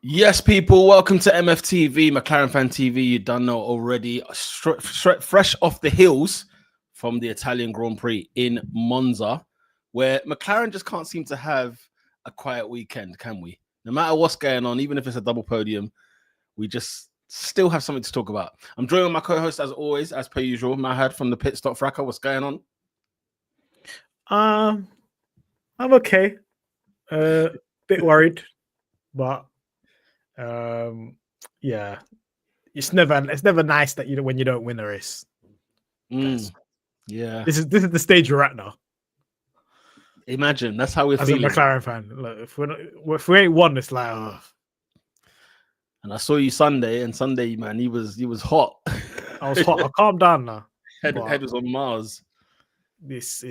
Yes, people, welcome to MFTV, McLaren Fan TV. You done know already. Fresh off the heels from the Italian Grand Prix in Monza, where McLaren just can't seem to have a quiet weekend, can we? No matter what's going on, even if it's a double podium, we just still have something to talk about. I'm joined with my co-host, as always, as per usual, Mahad from the Pit Stop Fracas. What's going on? I'm okay. Bit worried, but yeah, it's never nice that when you don't win a race. Yeah, this is the stage we're at now. Imagine that's how we're as feeling. a McLaren fan. Like, if we ain't won, it's like. Oh. And I saw you Sunday, and Sunday, man, he was hot. I was hot. I calmed down now. Head was on Mars. It's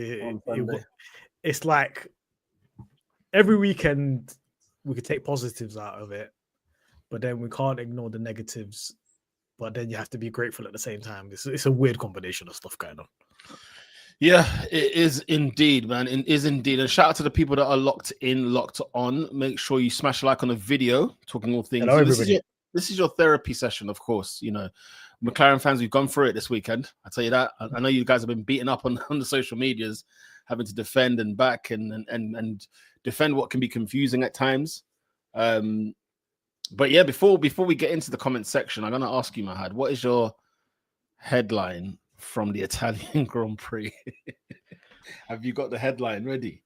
like every weekend we could take positives out of it, but then we can't ignore the negatives. But then you have to be grateful at the same time. It's a weird combination of stuff going on. Yeah, it is indeed, man. It is indeed. And shout out to the people that are locked in, locked on. Make sure you smash a like on the video, talking all things. Hello, everybody. This is your therapy session, of course. You know, McLaren fans, we've gone through it this weekend. I tell you that. I know you guys have been beaten up on the social medias, having to defend and back and defend what can be confusing at times. But yeah, before we get into the comment section, I'm going to ask you, Mahad, what is your headline from the Italian Grand Prix? Have you got the headline ready?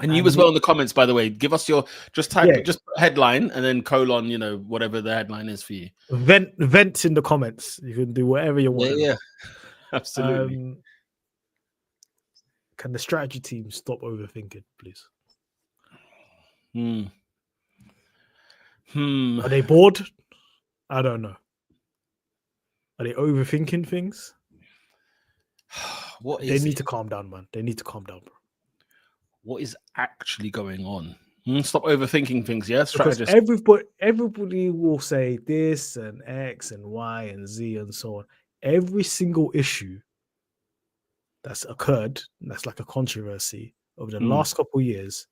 And you as well in the comments, by the way. Give us your just headline and then colon, whatever the headline is for you. Vents in the comments. You can do whatever you want. Yeah, absolutely. Can the strategy team stop overthinking, please? Are they bored? I don't know. Are they overthinking things? They need to calm down, man. They need to calm down, bro. What is actually going on? Stop overthinking things, yeah? Strategist. Everybody will say this and X and Y and Z and so on. Every single issue that's occurred, that's like a controversy over the last couple of years,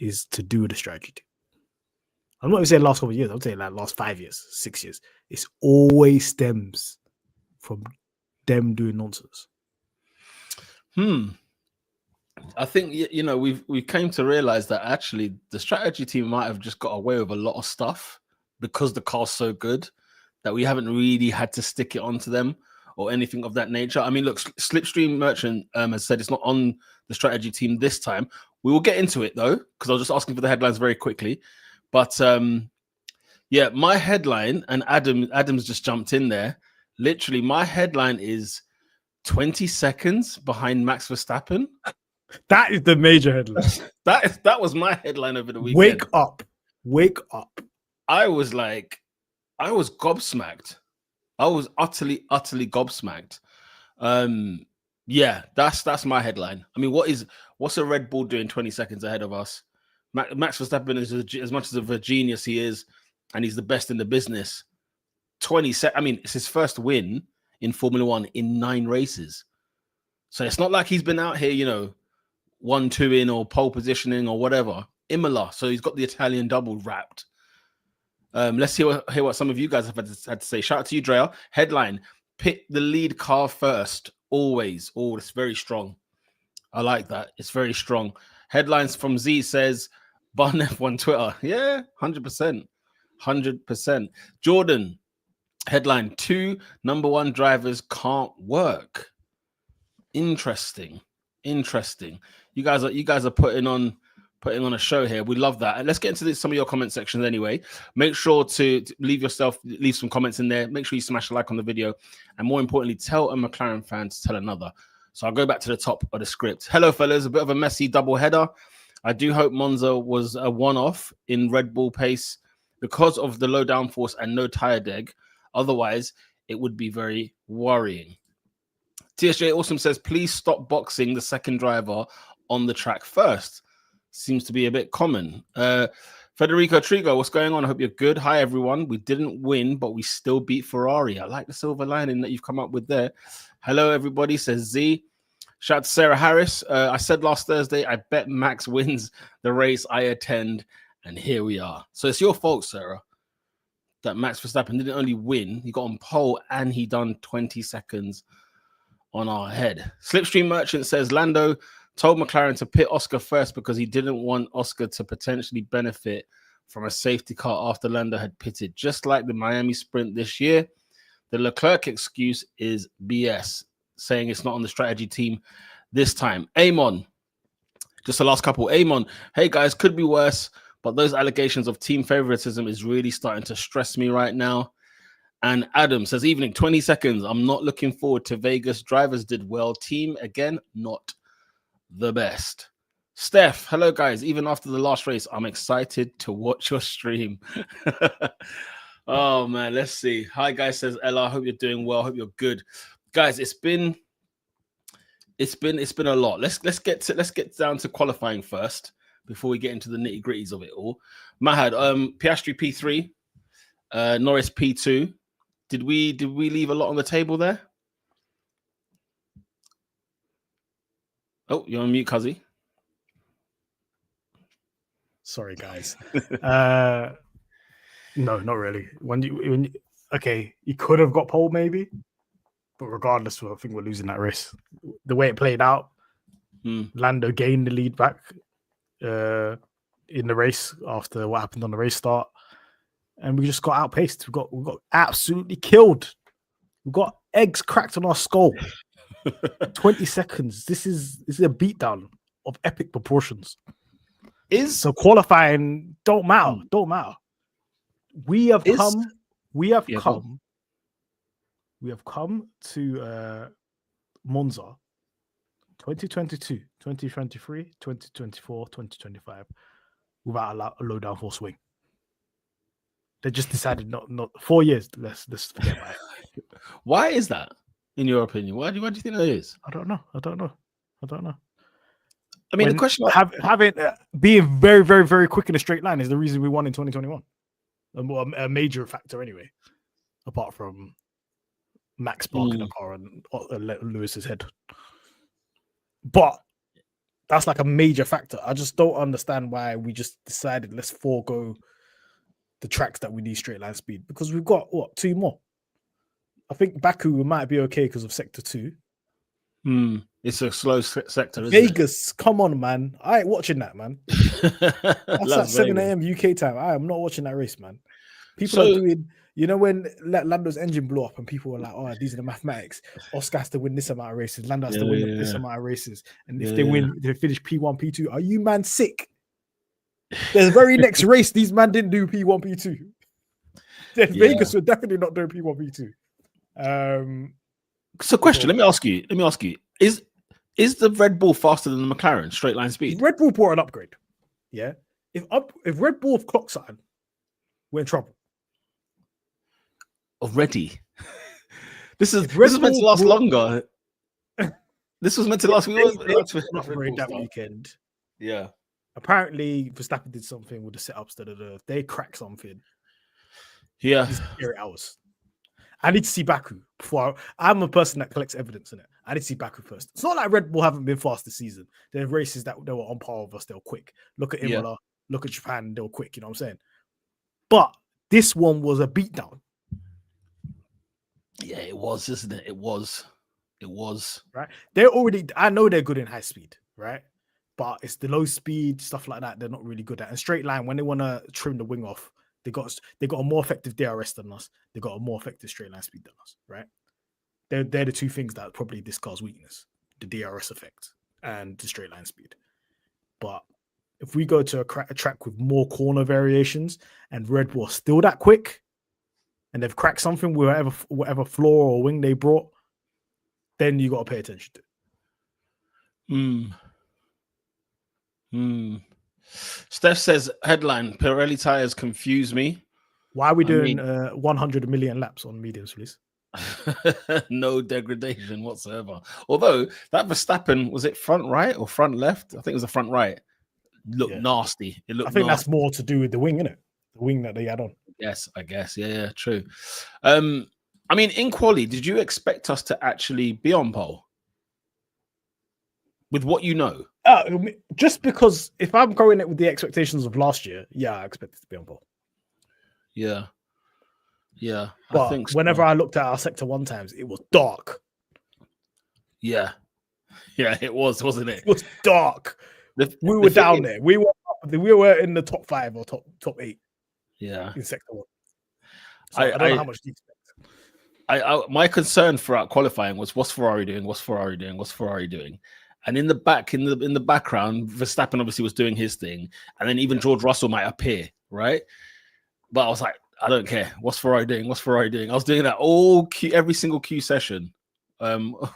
is to do with the strategy. I'm not even saying last couple of years. I'm saying like last 5 years, 6 years. It's always stems from them doing nonsense. I think we came to realize that actually the strategy team might have just got away with a lot of stuff because the car's so good that we haven't really had to stick it onto them or anything of that nature. I mean, look, Slipstream Merchant has said it's not on the strategy team this time. We will get into it though, because I was just asking for the headlines very quickly. But yeah, my headline, and Adam's just jumped in there. Literally, my headline is 20 seconds behind Max Verstappen. That is the major headline. That was my headline over the weekend. Wake up. I was gobsmacked. I was utterly gobsmacked. Yeah, that's my headline. I mean, what's a Red Bull doing 20 seconds ahead of us? Max Verstappen is as much of a genius he is, and he's the best in the business. 20 seconds. I mean, it's his first win in Formula One in 9 races. So it's not like he's been out here, 1-2 in or pole positioning or whatever. Imola. So he's got the Italian double wrapped. Let's hear what some of you guys have had to say. Shout out to you, Drea. Headline: pit the lead car first. Always. Oh, it's very strong. I like that. It's very strong. Headlines from Z says, Bun F1 Twitter. Yeah, 100%. 100%. Jordan, headline: 2 number 1 drivers can't work. Interesting. You guys are putting on a show here. We love that. And let's get into some of your comment sections anyway. Make sure to leave some comments in there. Make sure you smash a like on the video. And more importantly, tell a McLaren fan to tell another. So I'll go back to the top of the script. Hello, fellas. A bit of a messy double header. I do hope Monza was a one-off in Red Bull pace because of the low downforce and no tire deg. Otherwise, it would be very worrying. TSJ Awesome says, please stop boxing the second driver on the track first. Seems to be a bit common. Federico Trigo, what's going on? I hope you're good. Hi, everyone. We didn't win, but we still beat Ferrari. I like the silver lining that you've come up with there. Hello, everybody, says Z. Shout out to Sarah Harris. I said last Thursday, I bet Max wins the race I attend And here we are. So it's your fault, Sarah, that Max Verstappen didn't only win, he got on pole and he done 20 seconds on our head. Slipstream Merchant says Lando told McLaren to pit Oscar first because he didn't want Oscar to potentially benefit from a safety car after Lando had pitted. Just like the Miami sprint this year, the Leclerc excuse is BS, saying it's not on the strategy team this time. Amon, just the last couple. Amon, hey guys, could be worse, but those allegations of team favoritism is really starting to stress me right now. And Adam says, evening, 20 seconds. I'm not looking forward to Vegas. Drivers did well. Team, again, not the best. Steph, hello, guys. Even after the last race, I'm excited to watch your stream. Oh, man, let's see. Hi, guys, says Ella. Hope you're doing well. Hope you're good. Guys, it's been a lot. Let's get down to qualifying first before we get into the nitty-gritties of it all. Mahad, Piastri P3, Norris P2. Did we leave a lot on the table there? Oh, you're on mute, Cuzzy. Sorry, guys. No, not really. Okay, he could have got pole maybe, but regardless, I think we're losing that race. The way it played out, Lando gained the lead back in the race after what happened on the race start. And we just got outpaced. We got absolutely killed. We got eggs cracked on our skull. 20 seconds. This is a beatdown of epic proportions. So qualifying don't matter. Don't matter. We have come to Monza 2022, 2023, 2024, 2025 without a low downforce swing. They just decided not 4 years. Let's forget about it. Why is that, in your opinion? Why do you think that is? I don't know. I mean, the question having being very, very, very quick in a straight line is the reason we won in 2021. A major factor, anyway, apart from Max parking the car and Lewis's head. But that's like a major factor. I just don't understand why we just decided let's forego the tracks that we need straight line speed, because we've got 2 more. I think Baku might be okay because of sector 2. It's a slow sector, isn't Vegas, come on, man. I ain't watching that, man. That's at 7 a.m. UK time. I am not watching that race, man. People are doing, when Lando's engine blew up and people were like, oh, these are the mathematics. Oscar has to win this amount of races. Lando has to win this amount of races. And if they win, they finish P1, P2. Are you, man, sick? The very next race, these man didn't do P1, P2. Then Vegas were definitely not doing P1, P2. So, question. Let me ask you. Is the Red Bull faster than the McLaren straight line speed? Red Bull brought an upgrade. Yeah. If Red Bull have clocked something, we're in trouble. Already. This is meant to last longer. This was meant to last. Upgrade that weekend. Yeah. Apparently, Verstappen did something with the setups. They cracked something. Yeah. 3 hours. I need to see Baku before. I'm a person that collects evidence in it. I need to see Baku first. It's not like Red Bull haven't been fast this season. There are races that they were on par with us. They were quick. Look at Imola. Look at Japan. They were quick. You know what I'm saying? But this one was a beatdown. Yeah, it was, isn't it? It was. Right. I know they're good in high speed, right? But it's the low speed stuff like that they're not really good at. And straight line, when they want to trim the wing off, they got a more effective DRS than us. They got a more effective straight line speed than us, right? They're the 2 things that probably this car's weakness: the DRS effect and the straight line speed. But if we go to a track with more corner variations and Red Bull are still that quick, and they've cracked something with whatever floor or wing they brought, then you got to pay attention to it. Steph says, headline, Pirelli tires confuse me. Why are we doing 100 million laps on mediums, please? No degradation whatsoever. Although that Verstappen, was it front right or front left? I think it was the front right. Looked nasty. I think that's more to do with the wing, innit? The wing that they had on. Yes, I guess. Yeah, true. I mean, in quali, did you expect us to actually be on pole? With what you know? just because if I'm going it with the expectations of last year, yeah, I expect it to be on pole. Yeah. Yeah. But I think so. whenever I looked at our sector 1 times, it was dark. Yeah. Yeah, it was, wasn't it? It was dark. We were down there. We were in the top 5 or top 8. Yeah. In sector 1. So I don't know how much do you expect. My concern throughout qualifying was what's Ferrari doing? What's Ferrari doing? What's Ferrari doing? And in the background, Verstappen obviously was doing his thing, and then even George Russell might appear, right? But I was like, I don't care. What's Ferrari doing? What's Ferrari doing? I was doing that every single Q session,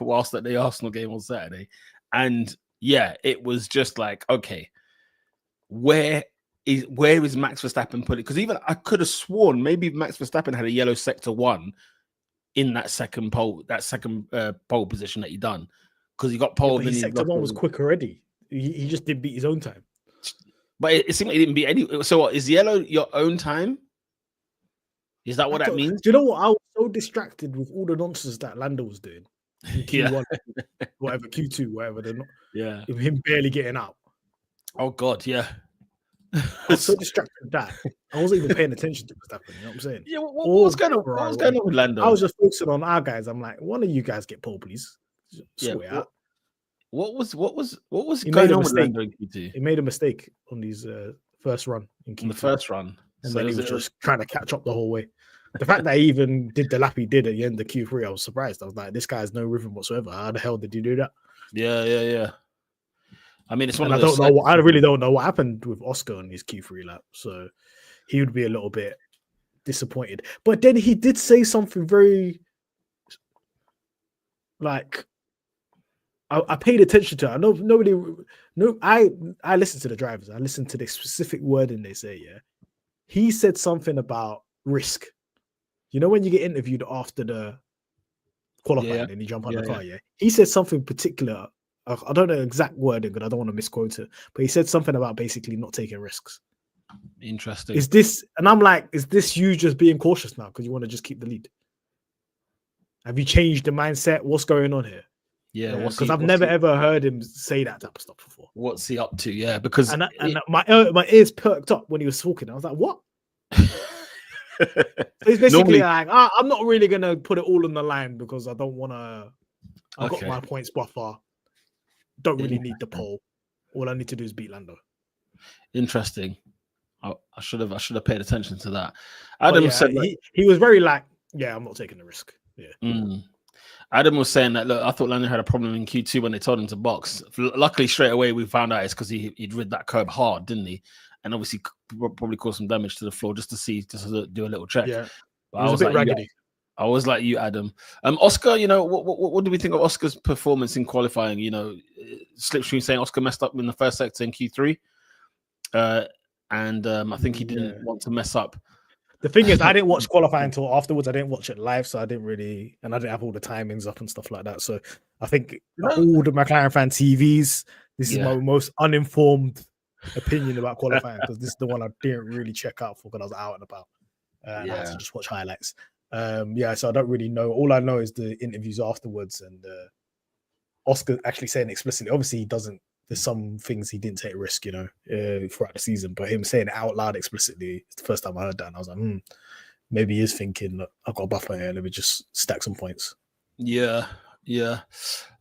whilst at the Arsenal game on Saturday, and yeah, it was just like, okay, where is Max Verstappen put it? Because even I could have sworn maybe Max Verstappen had a yellow sector 1 in that second pole position that he done, because he got pole. But his sector 1 was quick already. He just didn't beat his own time. But it seemed like he didn't beat any. So what, is yellow your own time? Is that what that means? Do you know what? I was so distracted with all the nonsense that Lando was doing. In Q1, whatever, Q2, whatever. They're not. Yeah. Him barely getting out. Oh God, yeah. I was so distracted with that. I wasn't even paying attention to what's happening. You know what I'm saying? Yeah. What was going on? What was going on with Lando? I was just focusing on our guys. I'm like, one of you guys get pole, please. Sort it out. What was going on with Lando in Q2? He made a mistake on his first run in Q2. On the first run. And then he was just trying to catch up the whole way. The fact that he even did the lap he did at the end of Q3, I was surprised. I was like, this guy has no rhythm whatsoever. How the hell did you do that? Yeah. I mean, it's one of those. I really don't know what happened with Oscar on his Q3 lap. So he would be a little bit disappointed. But then he did say something very, like, I paid attention to it. I know I listened to the drivers. I listened to the specific wording they say, yeah. He said something about risk. You know, when you get interviewed after the qualifying and you jump on the car, he said something particular. I don't know the exact wording, but I don't want to misquote it. But he said something about basically not taking risks. Interesting. Is this, and I'm like, is this you just being cautious now because you want to just keep the lead? Have you changed the mindset? What's going on here? Yeah, because I've never ever heard him say that type of stuff before. What's he up to? Yeah, because my ears perked up when he was talking. I was like, what? He's basically like, I'm not really gonna put it all on the line because I don't want to. I've got my points buffer. Don't really need the pole. All I need to do is beat Lando. Interesting. I should have paid attention to that. Adam said he was very like, yeah, I'm not taking the risk. Yeah. Adam was saying that, look, I thought Lando had a problem in Q2 when they told him to box. Luckily, straight away we found out it's because he'd rid that curb hard, didn't he? And obviously probably caused some damage to the floor just to do a little check. Yeah, but I was a bit raggedy. I was like you, Adam. Oscar, you know, what do we think of Oscar's performance in qualifying? You know, Slipstream saying Oscar messed up in the first sector in Q3. And I think he didn't want to mess up. The thing is, I didn't watch qualifying until afterwards. I didn't watch it live, so I didn't have all the timings up and stuff like that. So I think all the McLaren fan TVs, this is my most uninformed opinion about qualifying because this is the one I didn't really check out for because I was out and about. I had to just watch highlights. So I don't really know. All I know is the interviews afterwards and Oscar actually saying explicitly. Obviously, he doesn't. There's some things he didn't take a risk, you know, throughout the season. But him saying it out loud explicitly, it's the first time I heard that, and I was like, maybe he is thinking, look, I've got a buffer here. Let me just stack some points. Yeah.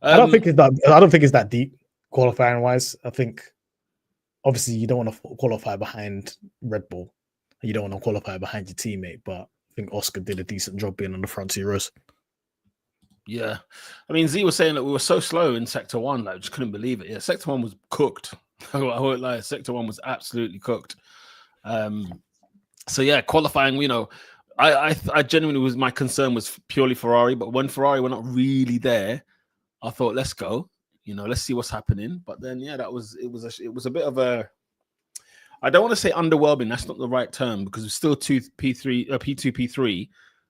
I don't think it's that deep qualifying wise. I think obviously you don't want to qualify behind Red Bull. You don't want to qualify behind your teammate, but I think Oscar did a decent job being on the front 2 rows. Yeah. I mean, Z was saying that we were so slow in Sector 1, like, I just couldn't believe it. Yeah, Sector 1 was cooked. I won't lie. Sector 1 was absolutely cooked. So, yeah, qualifying, you know, I genuinely my concern was purely Ferrari, but when Ferrari were not really there, I thought, let's go. You know, let's see what's happening. But then, yeah, it was a bit of a, I don't want to say underwhelming. That's not the right term because it's still P2, P3.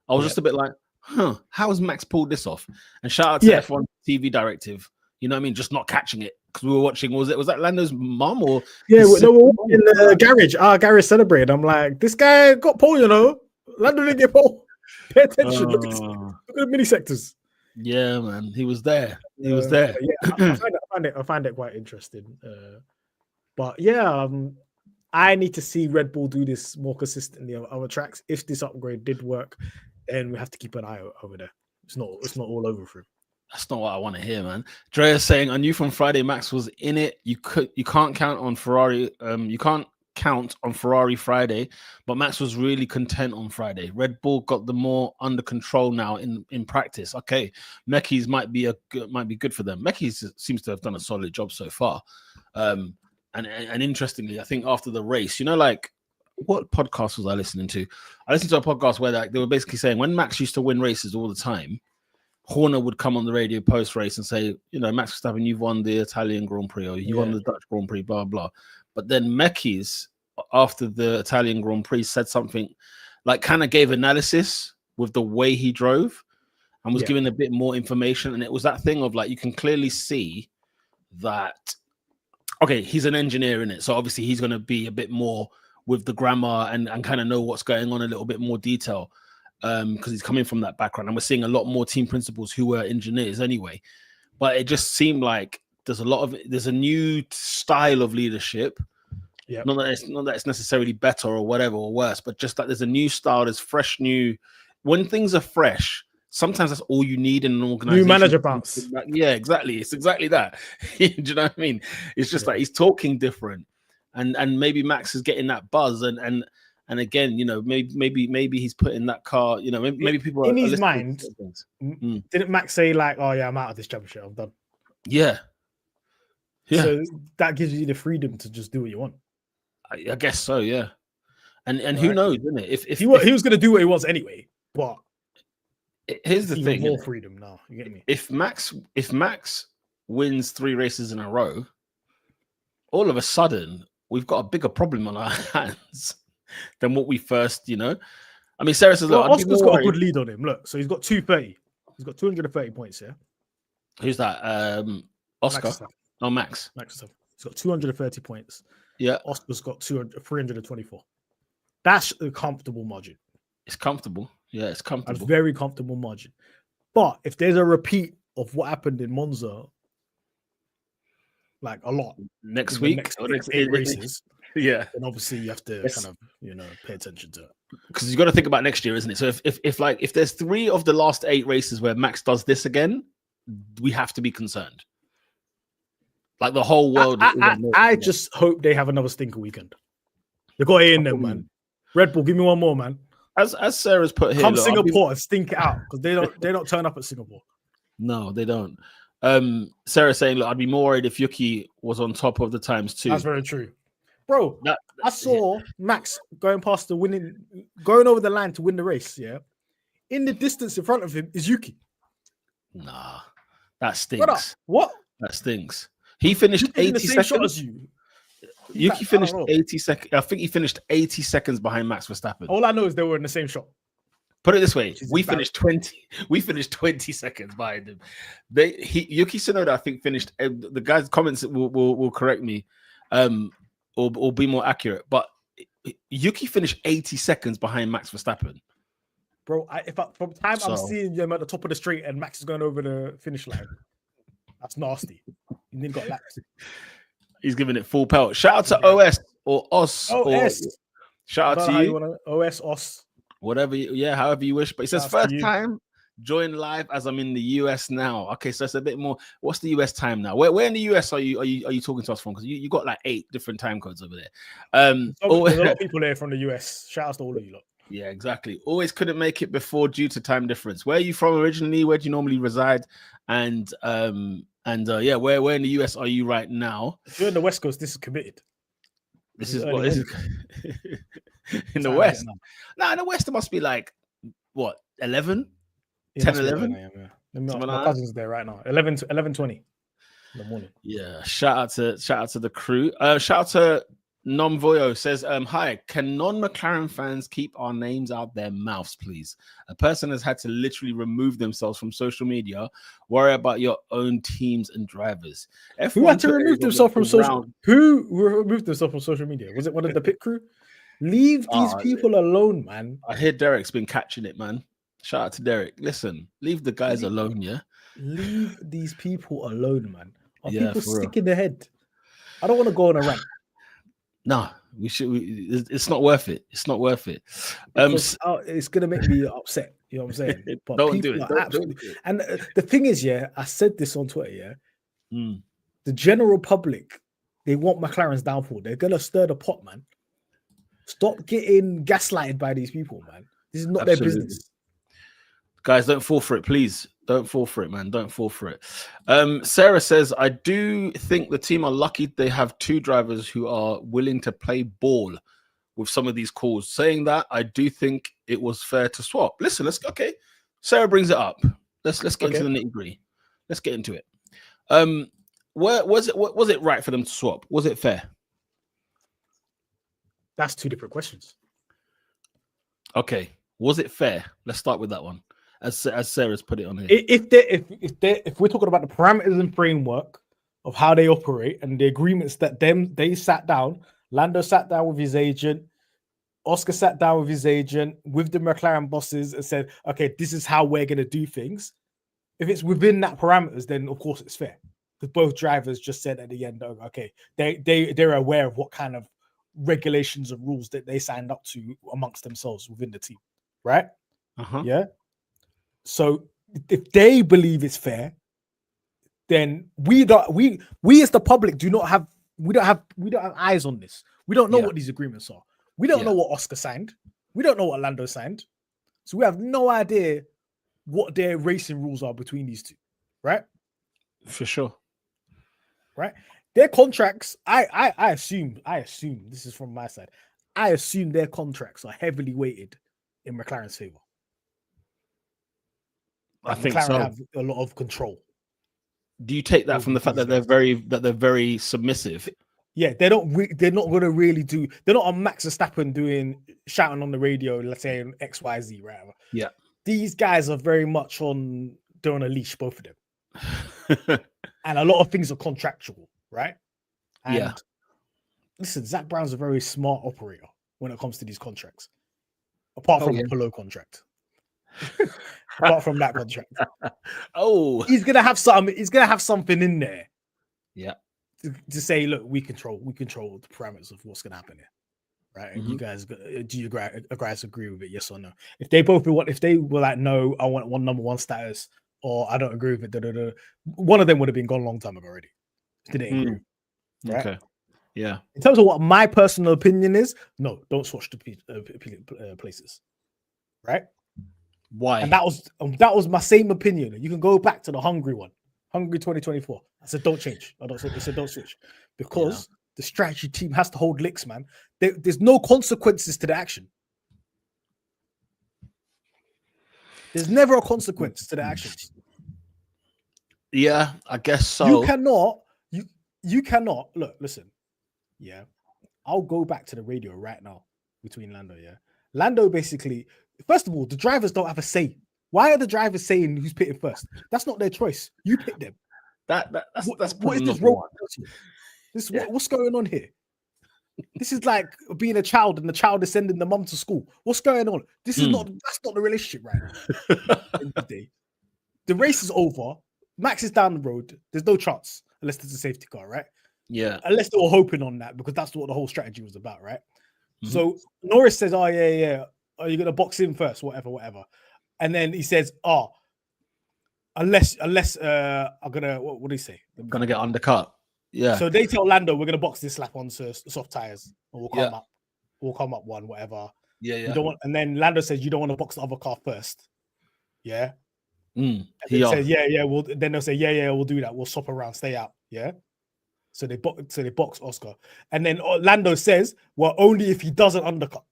I was just a bit like, how has Max pulled this off? And shout out to F1 TV directive. You know what I mean? Just not catching it because we were watching. Was that Lando's mum or? Yeah, we're in the garage. Our garage celebrated. I'm like, this guy got pole, you know. Lando didn't get pole. Pay attention. Look at the mini sectors. Yeah, man, he was there. He was there. But yeah, I find it quite interesting. But yeah, I need to see Red Bull do this more consistently on other tracks. If this upgrade did work, then we have to keep an eye over there. It's not all over for him. That's not what I want to hear, man. Drea's saying, I knew from Friday Max was in it. You can't count on Ferrari. You can't count on Ferrari Friday, but Max was really content on Friday. Red Bull got them more under control now in practice. Okay, Mekis might be good for them. Mekis seems to have done a solid job so far. And interestingly, I think after the race, like what podcast was I listening to? I listened to a podcast where they were basically saying when Max used to win races all the time, Horner would come on the radio post-race and say, Max Verstappen, you've won the Italian Grand Prix or you won the Dutch Grand Prix, blah, blah. But then Mekis, after the Italian Grand Prix, said something like kind of gave analysis with the way he drove and was giving a bit more information. And it was that thing of like, you can clearly see that, okay, he's an engineer in it. So obviously he's going to be a bit more with the grammar and kind of know what's going on, a little bit more detail. Because he's coming from that background, and we're seeing a lot more team principals who were engineers anyway. But it just seemed like there's a new style of leadership. Yeah, not that it's necessarily better or whatever or worse, but just that there's a new style, there's fresh new. When things are fresh, sometimes that's all you need in an organization. New manager bounce. Yeah, exactly. It's exactly that. Do you know what I mean? It's just like he's talking different, and maybe Max is getting that buzz and again, maybe he's put in that car. Maybe people in his mind. Didn't Max say like, "Oh yeah, I'm out of this championship. I'm done." Yeah. So that gives you the freedom to just do what you want. I guess so. Yeah. And who knows, isn't it? If he was going to do what he wants anyway, but here's the thing: more freedom now. You get me? If Max wins 3 races in a row, all of a sudden we've got a bigger problem on our hands than what we first, I mean, Sarah says, look, Oscar's got a good lead on him. Look, so he's got 230. He's got 230 points, yeah? Who's that? Oscar? Max. Max. He's got 230 points. Yeah. Oscar's got 324. That's a comfortable margin. It's comfortable. Yeah, it's comfortable. A very comfortable margin. But if there's a repeat of what happened in Monza, like a lot, next week, next 8 races, yeah, then obviously you have to kind of pay attention to it, because you got to think about next year, isn't it? So if there's 3 of the last 8 races where Max does this again, we have to be concerned. Like the whole world. I just hope they have another stinker weekend. They got it in them, man. Red Bull, give me one more, man. As Sarah's put here, come Singapore and stink it out, because they don't turn up at Singapore. No, they don't. Sarah saying, look, I'd be more worried if Yuki was on top of the times too. That's very true. Bro, I saw Max going over the line to win the race, yeah? In the distance in front of him is Yuki. Nah, that stinks. Brother, what? That stinks. He finished 80 seconds. Yuki finished 80 seconds. I think he finished 80 seconds behind Max Verstappen. All I know is they were in the same shot. Put it this way: we finished 20 seconds behind him. Yuki Tsunoda, I think, finished. The guys' comments will correct me, or be more accurate. But Yuki finished 80 seconds behind Max Verstappen. Bro, from time I'm seeing them at the top of the straight and Max is going over the finish line, that's nasty. And then got laps. He's giving it full pelt. Shout out to OS or OS. Shout out to you. OS, OS. Whatever, however you wish. But it says first time join live as I'm in the US now. Okay, so it's a bit more. What's the US time now? Where in the US are you talking to us from? Because you got like 8 different time codes over there. There's a lot of people there from the US. Shout out to all of you lot. Yeah, exactly. Always couldn't make it before due to time difference. Where are you from originally? Where do you normally reside? And where in the US are you right now? If you're in the West Coast, this is committed. This is in the West. No, in the West it must be like what, 11? 10, 11? My cousin's there right now. 11:20 in the morning. Yeah. Shout out to the crew. Shout out to Nom Voyo says, hi, can non-McLaren fans keep our names out their mouths, please? A person has had to literally remove themselves from social media. Worry about your own teams and drivers. Who had to remove themselves from social? Who removed themselves from social media? Was it one of the pit crew? Leave these people alone, man. I hear Derek's been catching it, man. Shout out to Derek. Listen, leave the guys alone, yeah? Leave these people alone, man. Are Yeah, people for real. sick in the head? I don't want to go on a rant No, we should. It's not worth it. It's not worth it. because it's gonna make me upset. You know what I'm saying? But Don't do people it. are Don't absolutely. do it. And the thing is, yeah, I said this on Twitter. Yeah, Mm. the general public, they want McLaren's downfall. They're gonna stir the pot, man. Stop getting gaslighted by these people, man. This is not their Absolutely. business. Guys, don't fall for it, please. Don't fall for it, man. Don't fall for it. Sarah says, I do think the team are lucky they have two drivers who are willing to play ball with some of these calls. Saying that, I do think it was fair to swap. Listen, okay. Sarah brings it up. Let's get into the nitty-gritty. Let's get into it. Where was it right for them to swap? Was it fair? That's two different questions. Okay. Was it fair? Let's start with that one. As Sarah's put it on here. If we're talking about the parameters and framework of how they operate and the agreements that they sat down, Lando sat down with his agent, Oscar sat down with his agent, with the McLaren bosses and said, okay, this is how we're going to do things. If it's within that parameters, then of course it's fair. Because both drivers just said at the end, okay, they're aware of what kind of regulations and rules that they signed up to amongst themselves within the team, right? Yeah. So if they believe it's fair, then we as the public we don't have eyes on this. We don't know what these agreements are. We don't know what Oscar signed. We don't know what Lando signed. So we have no idea what their racing rules are between these two, right? For sure. Right? Their contracts, I assume this is from my side. I assume their contracts are heavily weighted in McLaren's favor. I think McLaren so. have a lot of control. Do you take that from the fact that they're very submissive? Yeah, they're not going to really do. They're not on Max Verstappen shouting on the radio, let's say on XYZ, right? Yeah, these guys are very much they're on a leash, both of them, and a lot of things are contractual, right? And listen, Zach Brown's a very smart operator when it comes to these contracts, apart from the Polo contract. Apart from that contract, he's gonna have something in there. Yeah, to say, look, we control the parameters of what's gonna happen here, right? And you guys, do you guys agree with it? Yes or no? If they were like, no, I want number one status, or I don't agree with it, one of them would have been gone a long time ago already. Did they agree? Right? Okay. Yeah. In terms of what my personal opinion is, no, don't switch the places. Right? Why? And that was my same opinion. You can go back to the Hungary 2024. I said don't change. I said don't switch because the strategy team has to hold licks, man. There's no consequences to the action. There's never a consequence to the actions. Yeah, I guess so. You cannot look. Listen, yeah, I'll go back to the radio right now between Lando. Yeah, Lando basically. First of all, the drivers don't have a say. Why are the drivers saying who's pitting first? That's not their choice. You pick them. That's what is this role? What's going on here? This is like being a child and the child is sending the mum to school. What's going on? That's not the relationship right now. The race is over. Max is down the road. There's no chance unless there's a safety car, right? Yeah. Unless they were hoping on that because that's what the whole strategy was about, right? So Norris says, oh, yeah. Are you going to box in first? Whatever. And then he says, unless I'm going to, what do you say? I'm going to get undercut. Yeah. So they tell Lando, we're going to box this lap on soft tires and we'll come up one, whatever. Yeah. You don't want, and then Lando says, you don't want to box the other car first. Yeah. He says, yeah. Then they'll say, yeah, we'll do that. We'll swap around, stay out. Yeah. So they box Oscar. And then Lando says, well, only if he doesn't undercut.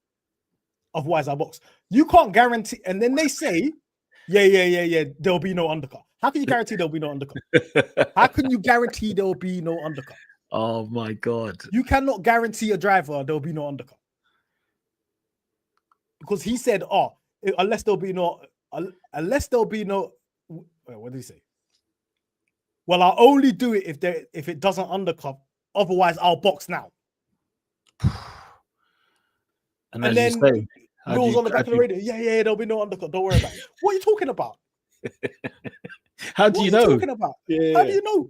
Otherwise, I box. You can't guarantee. And then they say, yeah, there'll be no undercut. How can you guarantee there'll be no undercut? How can you guarantee there'll be no undercut? Oh my God. You cannot guarantee a driver there'll be no undercut. Because he said, unless there'll be no, what did he say? Well, I'll only do it if it doesn't undercut. Otherwise, I'll box now. And then rules on the back of the radio. Yeah, there'll be no undercut. Don't worry about it. What are you talking about? How do What you are you know? talking about? Yeah. How do you know?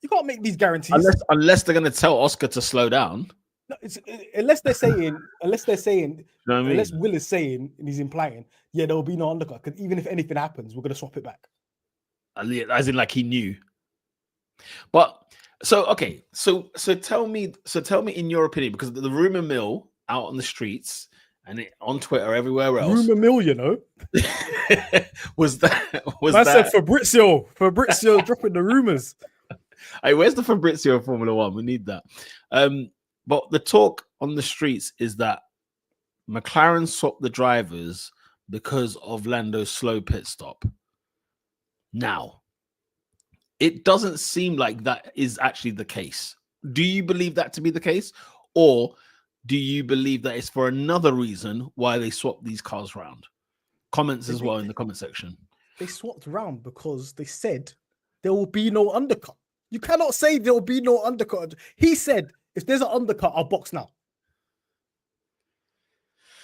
You can't make these guarantees. Unless they're going to tell Oscar to slow down. No, unless they're saying, You know what I unless mean? Will is saying and he's implying, yeah, there will be no undercut. Because even if anything happens, we're gonna swap it back. As in, like he knew. But so okay, so tell me in your opinion, because the rumor mill out on the streets and on Twitter everywhere else Rumor mill, you know. was that Man said Fabrizio dropping the rumors. Hey, where's the Fabrizio Formula One? We need that. But the talk on the streets is that McLaren swapped the drivers because of Lando's slow pit stop. Now, it doesn't seem like that is actually the case. Do you believe that to be the case? Or do you believe that it's for another reason why they swapped these cars around? Comments as well in the comment section. They swapped around because they said there will be no undercut. You cannot say there will be no undercut. He said, if there's an undercut, I'll box now.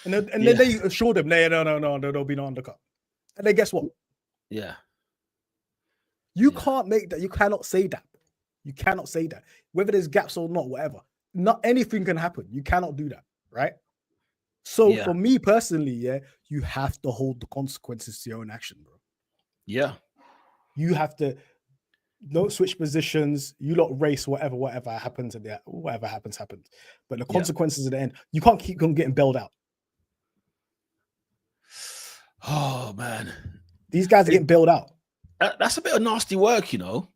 And then they assured him, no, there'll be no undercut. And then guess what? Yeah. You can't make that. You cannot say that. You cannot say that. Whether there's gaps or not, whatever. Not anything can happen. You cannot do that, right? So for me personally, you have to hold the consequences to your own action, bro. Yeah. You have to don't switch positions. You lot race whatever happens at the whatever happens. But the consequences at the end, you can't keep on getting bailed out. Oh man, these guys are getting bailed out. That's a bit of nasty work, you know.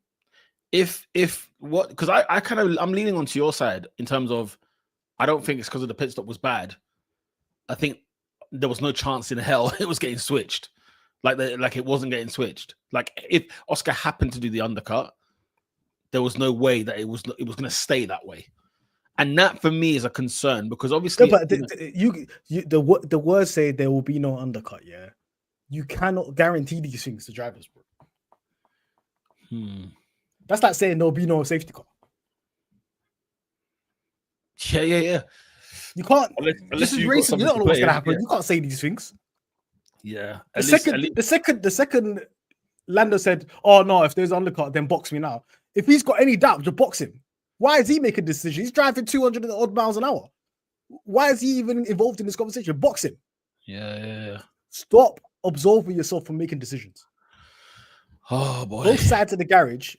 If what, because I'm leaning onto your side in terms of I don't think it's because of the pit stop was bad. I think there was no chance in hell it was getting switched. Like it wasn't getting switched. Like if Oscar happened to do the undercut, there was no way that it was going to stay that way. And that for me is a concern because obviously, but the words say there will be no undercut. Yeah, you cannot guarantee these things to drivers, bro. That's like saying there'll be no safety car. Yeah. You can't. This is racing. You don't know what's gonna happen. You can't say these things. Yeah. The second Lando said, "Oh no, if there's undercut, then box me now." If he's got any doubt, just box him. Why is he making a decision? He's driving 200 odd miles an hour. Why is he even involved in this conversation? Box him. Yeah. Stop absolving yourself from making decisions. Oh boy. Both sides of the garage,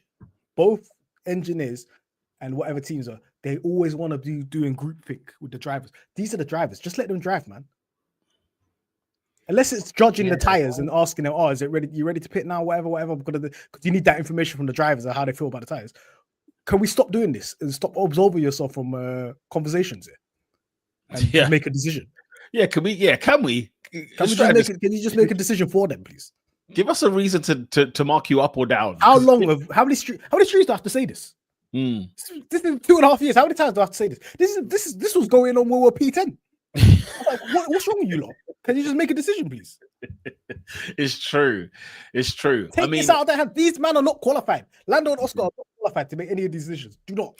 both engineers and whatever teams are, they always want to be doing groupthink with the drivers. These are the drivers. Just let them drive, man. Unless it's judging the tires and asking them, "Oh, is it ready? You ready to pit now? Whatever." Because you need that information from the drivers and how they feel about the tires. Can we stop doing this and stop absolving yourself from conversations here and just make a decision? Yeah, can we? Can you just make a decision for them, please? Give us a reason to mark you up or down. How many streets do I have to say this? This is 2.5 years. How many times do I have to say this? This was going on when we were P10. Like, what's wrong with you lot? Can you just make a decision, please? It's true. Take this out of their hands. These men are not qualified. Lando and Oscar are not qualified to make any of these decisions. Do not.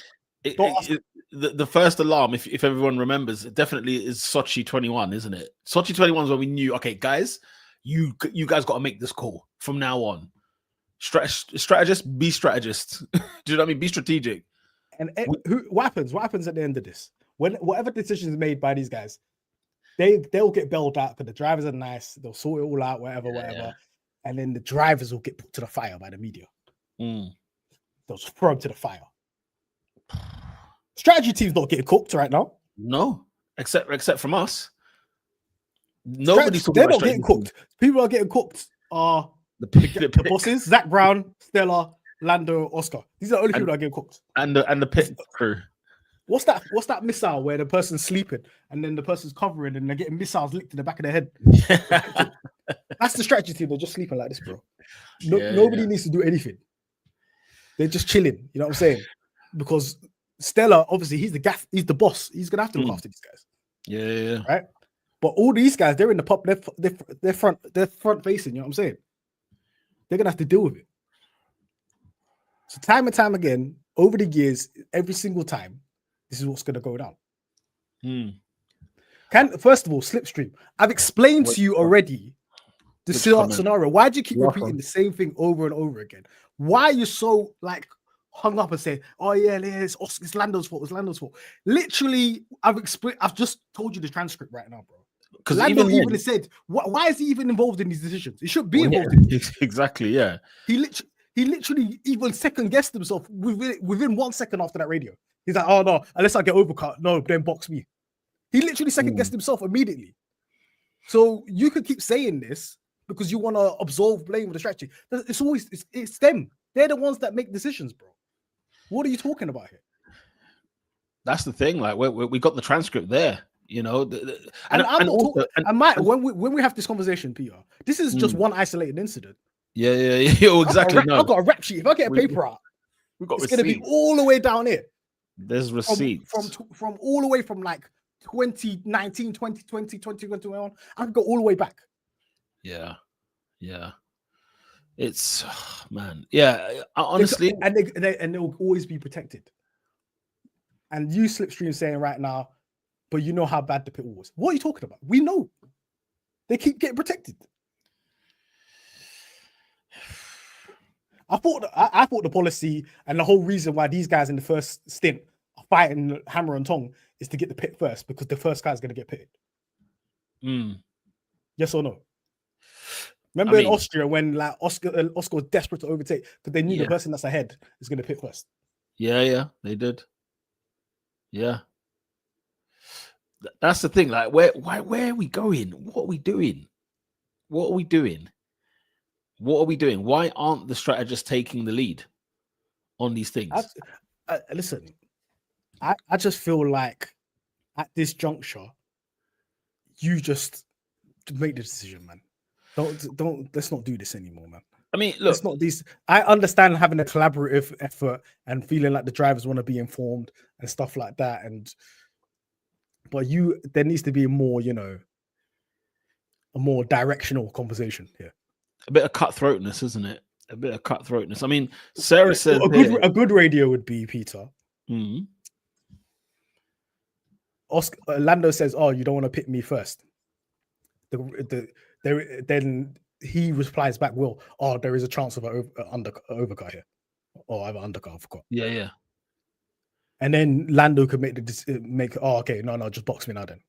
The first alarm, if everyone remembers, it definitely is Sochi 21, isn't it? Sochi 21 is when we knew, okay, guys, you guys got to make this call from now on. Strategist, be strategist. Do you know what I mean? Be strategic. And what happens? What happens at the end of this? When whatever decision is made by these guys, they'll get bailed out because the drivers are nice. They'll sort it all out, whatever. And then the drivers will get put to the fire by the media. They'll just throw them to the fire. Strategy team's not getting cooked right now. No, except from us. They're not getting cooked. People are getting cooked are the bosses, Zach Brown, Stella, Lando, Oscar. These are the only people that are getting cooked. And the pit crew. What's that missile where the person's sleeping and then the person's covering and they're getting missiles licked in the back of their head? That's the strategy team. They're just sleeping like this, bro. Nobody needs to do anything. They're just chilling. You know what I'm saying? Because Stella, obviously, he's the boss. He's gonna have to look after these guys. Yeah. Right. But all these guys, they're in the pop. They're front facing. You know what I'm saying? They're gonna have to deal with it. So time and time again, over the years, every single time, this is what's gonna go down. First of all, slipstream. I've explained to you already The Which comment? scenario. Why do you keep Last repeating one. the same thing over and over again? Why are you so like hung up and say, "Oh yeah, it's Lando's fault. It's Lando's fault." Literally, I've just told you the transcript right now, bro. Because Lando even even then, said, "Why is he even involved in these decisions? He should be well, involved in yeah, these." exactly, yeah. He literally even second guessed himself within 1 second after that radio. He's like, "Oh no, unless I get overcut, no, then box me." He literally second guessed himself immediately. So you could keep saying this because you want to absolve blame with the strategy. It's always it's them. They're the ones that make decisions, bro. What are you talking about here? That's the thing. Like we got the transcript there, you know, And I'm not also, talking. And my when we have this conversation, Peter, this is just one isolated incident. yeah. Oh, exactly. I've got a rap sheet. If I get a We- paper out, we've got it's going to be receipts. all the way down here. There's receipts From all the way from like 2019, 2020, 2021. I can go all the way back. Yeah. It's man. Yeah. Honestly, and they'll always be protected. And you Slipstream saying right now, but you know how bad the pit was. What are you talking about? We know. They keep getting protected. I thought the policy and the whole reason why these guys in the first stint are fighting hammer and tongue is to get the pit first because the first guy's going to get pitted. Yes or no? Remember in Austria when like Oscar was desperate to overtake because they knew the person that's ahead is going to pit first. Yeah, they did. Yeah, that's the thing. Like, where are we going? What are we doing? Why aren't the strategists taking the lead on these things? Listen, I just feel like at this juncture, you just make the decision, man. Let's not do this anymore, man. I mean, look, it's not these. I understand having a collaborative effort and feeling like the drivers want to be informed and stuff like that. But there needs to be more, a more directional conversation here. A bit of cutthroatness, isn't it? A bit of cutthroatness. I mean, Sarah said a good radio would be, Peter. Lando says, "Oh, you don't want to pick me first." Then he replies back, "Will, there is a chance of an overcut here, or I have an undercut." I forgot. Yeah. And then Lando could okay, no, just box me now. Then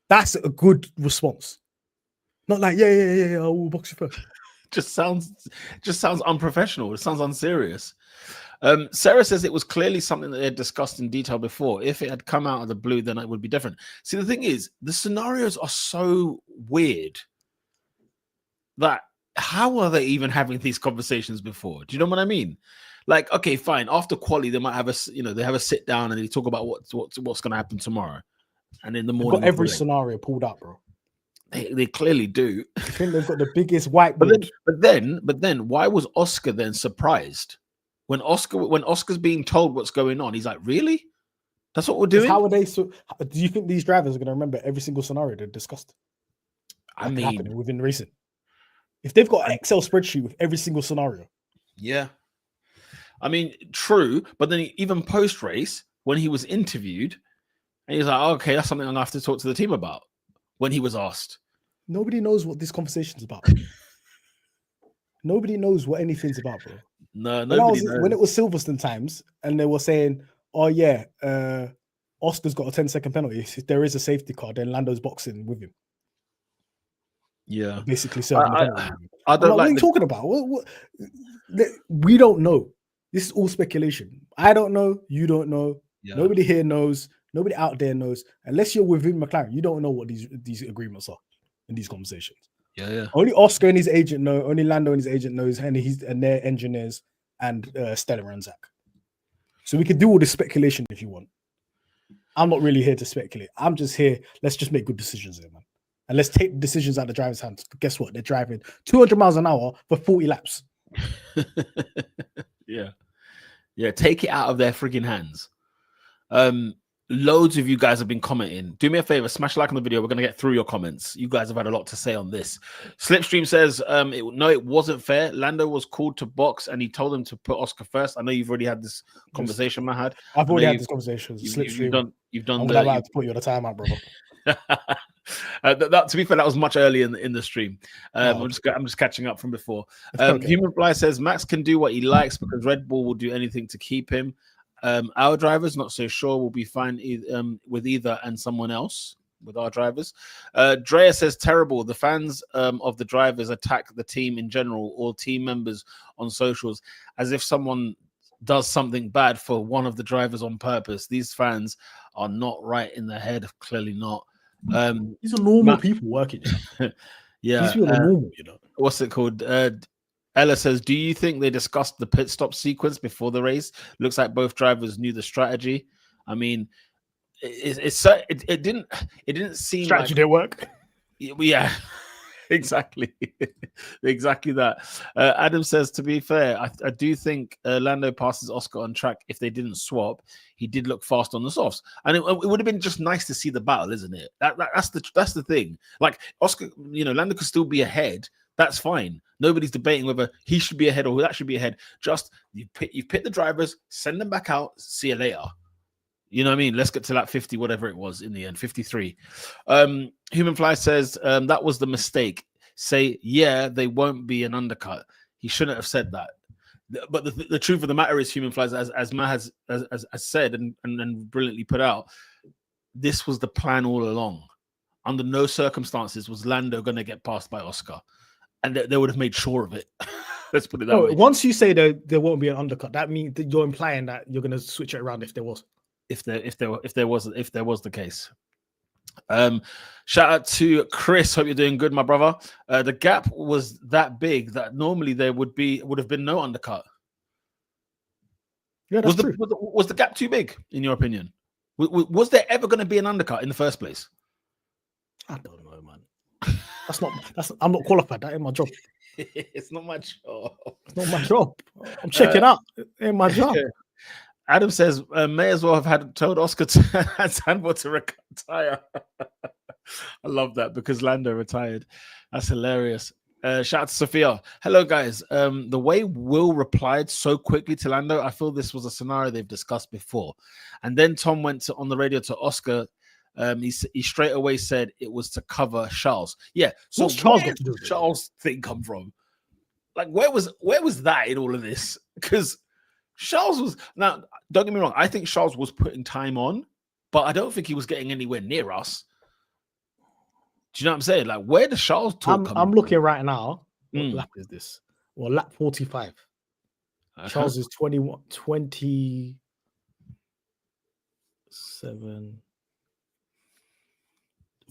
that's a good response. Not like yeah, I will box you first. just sounds unprofessional. It sounds unserious. Sarah says it was clearly something that they had discussed in detail before. If it had come out of the blue, then it would be different. See, the thing is, the scenarios are so weird that how are they even having these conversations before? Do you know what I mean? Like, okay, fine. After quali, they might have they have a sit down and they talk about what's going to happen tomorrow. And in the morning, got every scenario pulled up, bro. They clearly do. I think they've got the biggest whiteboard. But then, why was Oscar then surprised when Oscar's being told what's going on? He's like, "Really? That's what we're doing?" How are they? So, do you think these drivers are going to remember every single scenario they discussed? I mean, happening within the racing. If they've got an Excel spreadsheet with every single scenario, yeah. I mean, true. But then even post race, when he was interviewed, and he's like, "Okay, that's something I'm gonna have to talk to the team about." When he was asked, nobody knows what this conversation's about. Nobody knows what anything's about, bro. No, nobody knows. When it was Silverstone times, and they were saying, "Oh yeah, Oscar's got a 10-second penalty. If there is a safety car, then Lando's boxing with him." Yeah, basically serving the penalty. I don't like. What are you talking about? What? We don't know. This is all speculation. I don't know. You don't know. Yeah. Nobody here knows. Nobody out there knows. Unless you're within McLaren, you don't know what these agreements are in these conversations. Yeah. Only Oscar and his agent know. Only Lando and his agent knows, and their engineers and Stella and Zach. So we could do all this speculation if you want. I'm not really here to speculate. I'm just here. Let's just make good decisions here, man. And let's take decisions out of the driver's hands. Guess what? They're driving 200 miles an hour for 40 laps. Yeah. Take it out of their freaking hands. Loads of you guys have been commenting. Do me a favor, smash a like on the video. We're going to get through your comments. You guys have had a lot to say on this. Slipstream says, no, it wasn't fair. Lando was called to box and he told him to put Oscar first. I know you've already had this conversation, Mahad. I've already had this conversation. You've done. I'm going to have to put you on a timeout, brother. To be fair, that was much earlier in the stream. Oh, I'm just catching up from before. okay. Human Fly says Max can do what he likes because Red Bull will do anything to keep him. Our drivers, not so sure, will be fine with either and someone else. With our drivers, Drea says terrible. The fans of the drivers attack the team in general or team members on socials as if someone does something bad for one of the drivers on purpose. These fans are not right in the head. Clearly not. These are normal people working. Yeah, these people are normal. What's it called? Ella says, do you think they discussed the pit stop sequence before the race? Looks like both drivers knew the strategy. I mean, it didn't seem strategy like didn't work. Yeah, exactly. Exactly that. Adam says, to be fair, I do think Lando passes Oscar on track. If they didn't swap, he did look fast on the softs, and it would have been just nice to see the battle, isn't it? That's the thing. Like Oscar, Lando could still be ahead. That's fine. Nobody's debating whether he should be ahead or that should be ahead. Just you pick the drivers, send them back out. See you later. You know what I mean? Let's get to that 50, whatever it was in the end, 53. Human Fly says that was the mistake. Say, yeah, they won't be an undercut. He shouldn't have said that. But the truth of the matter is, Human Flies, as Matt has said and brilliantly put out, this was the plan all along. Under no circumstances was Lando going to get passed by Oscar. And they would have made sure of it. Let's put it that way. Once you say there won't be an undercut, that means that you're implying that you're going to switch it around if there was. If there was the case. Shout out to Chris. Hope you're doing good, my brother. The gap was that big that normally there would have been no undercut. Yeah, that's true. Was the gap too big in your opinion? Was there ever going to be an undercut in the first place? I don't know, man. I'm not qualified. That ain't my job. It's not my job. It's not my job. I'm checking out. It ain't my job. Adam says, may as well have told Oscar and Sandbo to retire. I love that because Lando retired. That's hilarious. Shout out to Sophia. Hello, guys. The way Will replied so quickly to Lando, I feel this was a scenario they've discussed before. And then Tom went on the radio to Oscar. He straight away said it was to cover Charles. Yeah. So what's Charles got to do with Charles thing come from? Like, where was that in all of this? Because Charles was, now, don't get me wrong, I think Charles was putting time on, but I don't think he was getting anywhere near us. Do you know what I'm saying? Like, where does Charles talk come I'm looking right now. What lap is this? Well, lap 45. Charles is 27.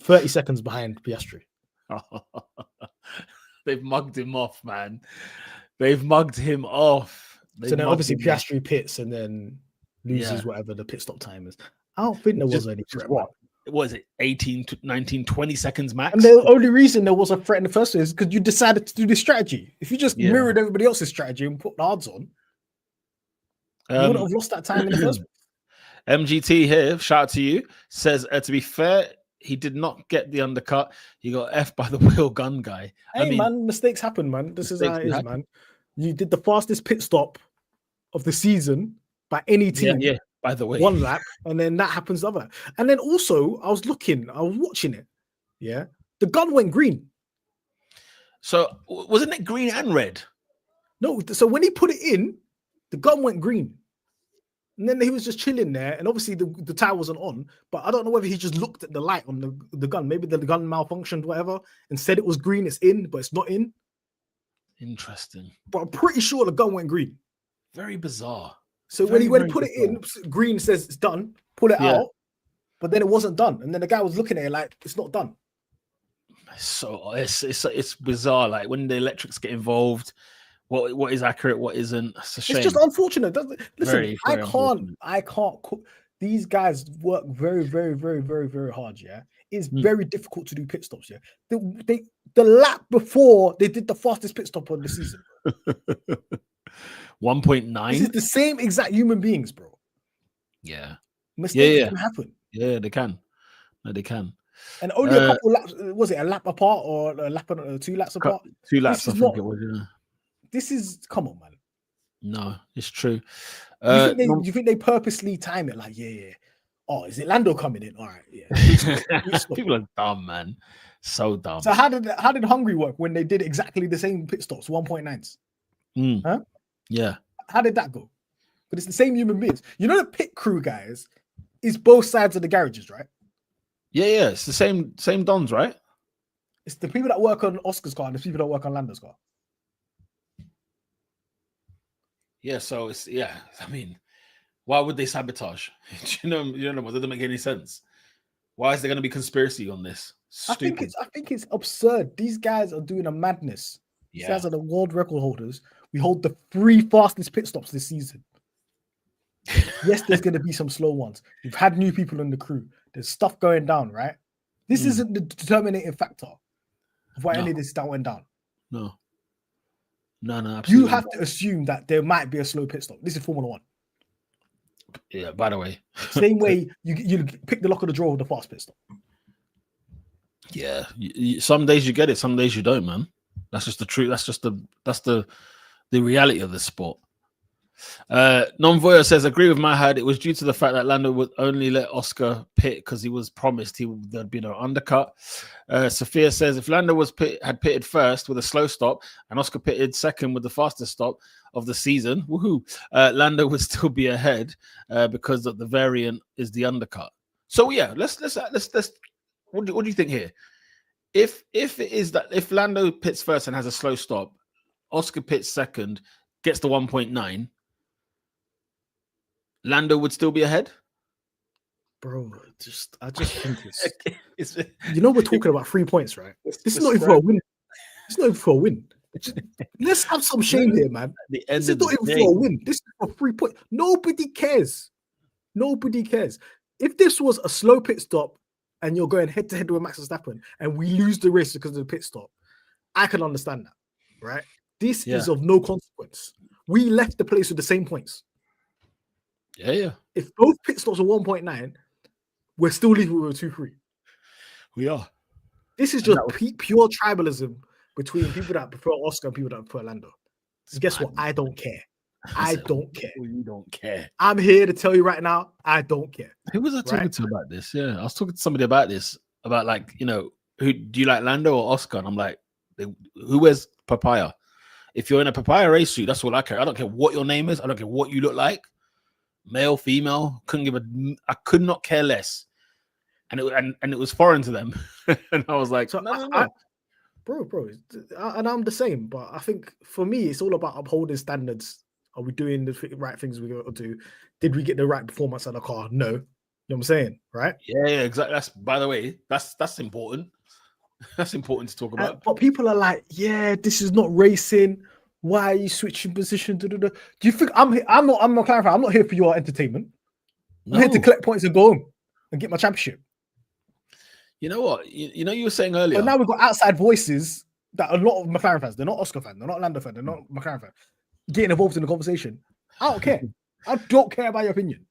30 seconds behind Piastri. They've mugged him off, man. They've mugged him off. So then obviously Piastri pits and then loses whatever the pit stop time is. I don't think there was any threat. What was it? 18 to 19, 20 seconds max? And the only reason there was a threat in the first place is because you decided to do this strategy. If you just mirrored everybody else's strategy and put the odds on, you wouldn't have lost that time in the first place. MGT here, shout out to you, says, to be fair, he did not get the undercut. He got F by the wheel gun guy. Hey, man, mistakes happen, man. This is how it is, man. You did the fastest pit stop of the season by any team. Yeah, by the way. One lap, and then that happens the other. And then also, I was watching it. Yeah. The gun went green. So wasn't it green and red? No, so when he put it in, the gun went green. And then he was just chilling there, and obviously the tire wasn't on. But I don't know whether he just looked at the light on the gun. Maybe the gun malfunctioned, whatever, and said it was green. It's in, but it's not in. Interesting. But I'm pretty sure the gun went green. Very bizarre. So when he put it in, green says it's done. Pull it out, but then it wasn't done. And then the guy was looking at it like it's not done. So it's bizarre. Like when the electrics get involved, what is accurate, what isn't. It's a shame. It's just unfortunate. Listen, very I can't. These guys work very, very, very, very, very hard. Yeah, it's very difficult to do pit stops. Yeah, the lap before they did the fastest pit stop of the season. 1.9. This is the same exact human beings, bro. Yeah, mistakes can happen. Yeah, they can. No, they can. And only a couple laps. Was it a lap apart or a lap 2 laps apart? 2 laps, I think it was. Yeah. This is, come on, man. No, it's true. You think they purposely time it like, Oh, is it Lando coming in? All right, yeah. People are dumb, man. So dumb. So how did Hungary work when they did exactly the same pit stops, 1.9s? Huh? Yeah. How did that go? But it's the same human beings. You know, the pit crew guys is both sides of the garages, right? Yeah. It's the same dons, right? It's the people that work on Oscar's car and the people that work on Lando's car. Yeah. So it's I mean, why would they sabotage? You know, it doesn't make any sense. Why is there going to be conspiracy on this? Stupid. I think it's absurd. These guys are doing a madness. These guys are the world record holders. We hold the 3 fastest pit stops this season. Yes, there's going to be some slow ones. We've had new people in the crew. There's stuff going down, right? This isn't the determining factor of why any of this went down. No, absolutely. You have to assume that there might be a slow pit stop. This is Formula 1. Yeah, by the way. Same way you pick the lock of the drawer with the fast pit stop. Yeah. Some days you get it, some days you don't, man. That's just the truth. That's the reality of the sport. Non-Voyer says, agree with Mahad. It was due to the fact that Lando would only let Oscar pit because he was promised there'd be no undercut. Sophia says, if Lando had pitted first with a slow stop and Oscar pitted second with the fastest stop of the season, Lando would still be ahead because of the variant is the undercut. So yeah, let's what do you think here? If it is that if Lando pits first and has a slow stop, Oscar pits second, gets the 1.9, Lando would still be ahead? Bro, I just think it's you know, we're talking about 3 points, right? This is not even for a win. It's not even for a win. Let's have some shame here, man. This is not even for a win. This is for 3 points. Nobody cares. Nobody cares. If this was a slow pit stop and you're going head to head with Max Verstappen and we lose the race because of the pit stop, I can understand that, right? This is of no consequence. We left the place with the same points. Yeah. If both pit stops are 1.9, we're still leaving with a 2-3. We are. This is just pure tribalism between people that prefer Oscar and people that prefer Lando. So guess what? I don't care. I don't care. You don't care. I'm here to tell you right now, I don't care. Who was I talking to about this? Yeah, I was talking to somebody about this. About like, who do you like, Lando or Oscar? And I'm like, who wears papaya? If you're in a papaya race suit, that's all I care. I don't care what your name is. I don't care what you look like. Male, female, I could not care less. And it was foreign to them. And I was like, no. Bro, and I'm the same. But I think for me, it's all about upholding standards. Are we doing the right things we got to do? Did we get the right performance on the car? No. You know what I'm saying? Right? Yeah, exactly. That's, by the way, that's important. That's important to talk about. But people are like, yeah, this is not racing. Why are you switching position? Do you think I'm not clarifying? I'm not here for your entertainment. I'm here to collect points and go home and get my championship. You know what? You were saying earlier. But now we've got outside voices that a lot of McLaren fans, they're not Oscar fans, they're not Lando fans, they're not McLaren fans, getting involved in the conversation. I don't care. I don't care about your opinion.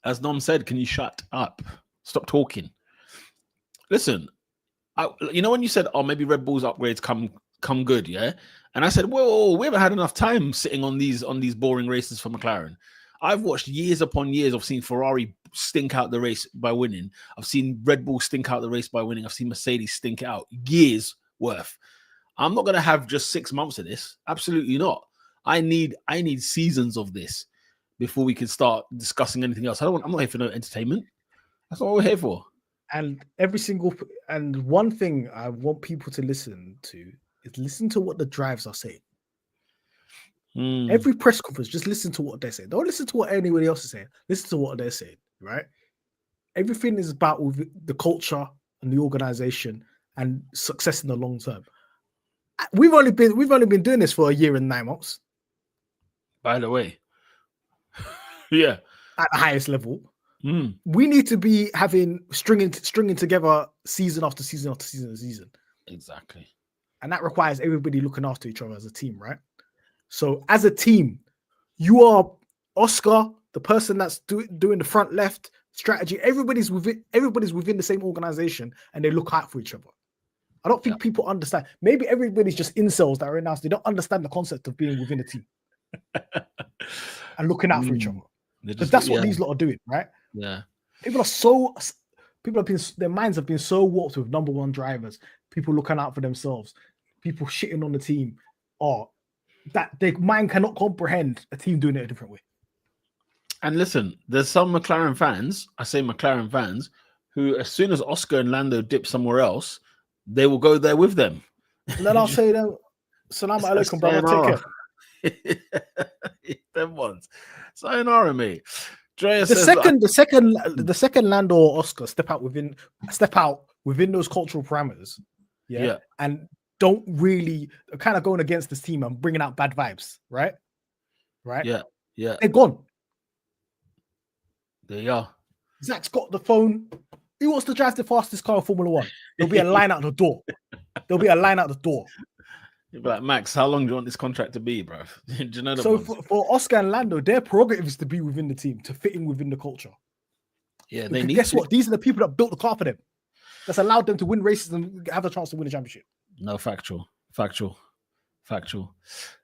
As Nom said, can you shut up? Stop talking. Listen, when you said, oh, maybe Red Bull's upgrades come good, yeah? And I said, well, we haven't had enough time sitting on these boring races for McLaren. I've watched years upon years. I've seen Ferrari stink out the race by winning. I've seen Red Bull stink out the race by winning. I've seen Mercedes stink out. Years worth. I'm not going to have just 6 months of this. Absolutely not. I need seasons of this before we can start discussing anything else. I'm not here for no entertainment. That's not what we're here for. And one thing I want people to listen to is listen to what the drives are saying. Every press conference, just listen to what they're saying. Don't listen to what anybody else is saying. Listen to what they're saying, right? Everything is about the culture and the organization and success in the long term. We've only been doing this for a year and 9 months. By the way, yeah, at the highest level, we need to be stringing together season after season after season after season. Exactly, and that requires everybody looking after each other as a team, right? So as a team, you are Oscar, the person that's doing the front left strategy. Everybody's within the same organization, and they look out for each other. I don't think people understand. Maybe everybody's just incels that are announced. They don't understand the concept of being within a team and looking out for each other. Because that's what these lot are doing, right? Yeah. People have been, their minds have been so warped with number one drivers, people looking out for themselves, people shitting on the team, or that their mind cannot comprehend a team doing it a different way. And listen, there's some McLaren fans, I say McLaren fans, who as soon as Oscar and Lando dip somewhere else, they will go there with them. And then I'll say them, Salam alaikum, brother, take care. Them ones. Sayonara, mate. Drea the says second Lando or Oscar step out within those cultural parameters, yeah, and don't really kind of going against this team and bringing out bad vibes, right? Yeah, they're gone. There you are. Zach's got the phone. He wants to drive the fastest car in Formula One. There'll be a line out the door. You'll be like, Max, how long do you want this contract to be, bro? Do you know so for Oscar and Lando, their prerogative is to be within the team, to fit in within the culture. Yeah, they need. Guess what? These are the people that built the car for them. That's allowed them to win races and have a chance to win a championship. No, factual.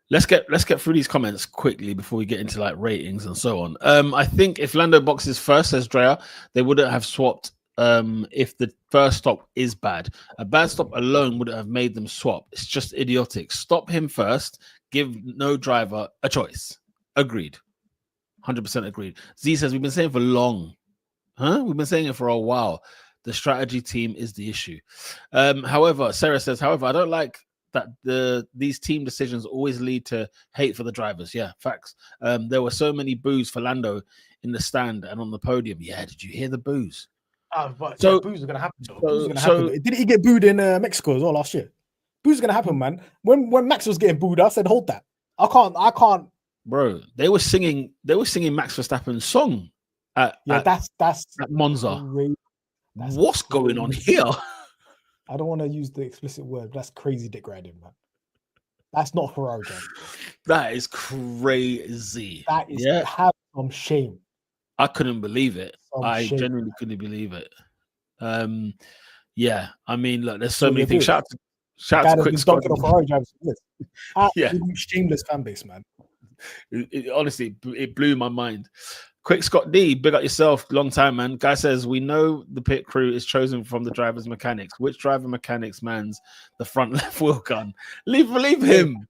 Let's get through these comments quickly before we get into like ratings and so on. I think if Lando boxes first, says Drea, they wouldn't have swapped if the first stop is bad. A bad stop alone wouldn't have made them swap. It's just idiotic. Stop him first. Give no driver a choice. Agreed. 100% agreed. Z says, we've been saying for long. We've been saying it for a while. The strategy team is the issue. However, Sarah says, I don't like that these team decisions always lead to hate for the drivers. Yeah, facts. There were so many boos for Lando in the stand and on the podium. Yeah, did you hear the boos? But so boos are gonna happen. Didn't he get booed in Mexico as well last year? Boos are gonna happen, man. When Max was getting booed, I said, hold that. I can't. Bro, they were singing Max Verstappen's song at Monza. What's going on here? I don't want to use the explicit word, but that's crazy dick riding, man. That's not Ferrari job. That is crazy. That is have some shame. I couldn't believe it. I genuinely couldn't believe it. Yeah, I mean, look, there's so many things. Shout out to Quick Scott. Shameless fan base, man. Honestly, it blew my mind. Quick Scott D, big up yourself, long time, man. Guy says, we know the pit crew is chosen from the driver's mechanics. Which driver mechanics mans the front left wheel gun? Leave him.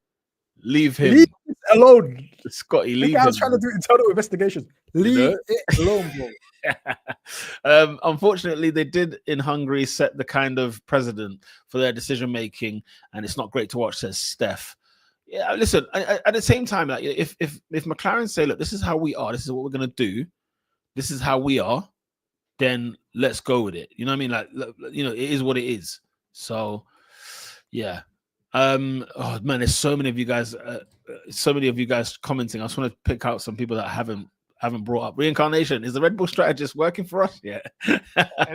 Leave him. Leave it alone. Scotty, leave him. I was trying to do internal investigations. Leave it alone, bro. Unfortunately, they did in Hungary set the kind of precedent for their decision making, and it's not great to watch, says Steph. Yeah, listen, at the same time, like if McLaren say, look, this is how we are, this is what we're gonna do, this is how we are, then let's go with it. You know what I mean? Like, you know, it is what it is. So yeah. Oh man, there's so many of you guys commenting. I just want to pick out some people that haven't brought up. Reincarnation, is the Red Bull strategist working for us yet?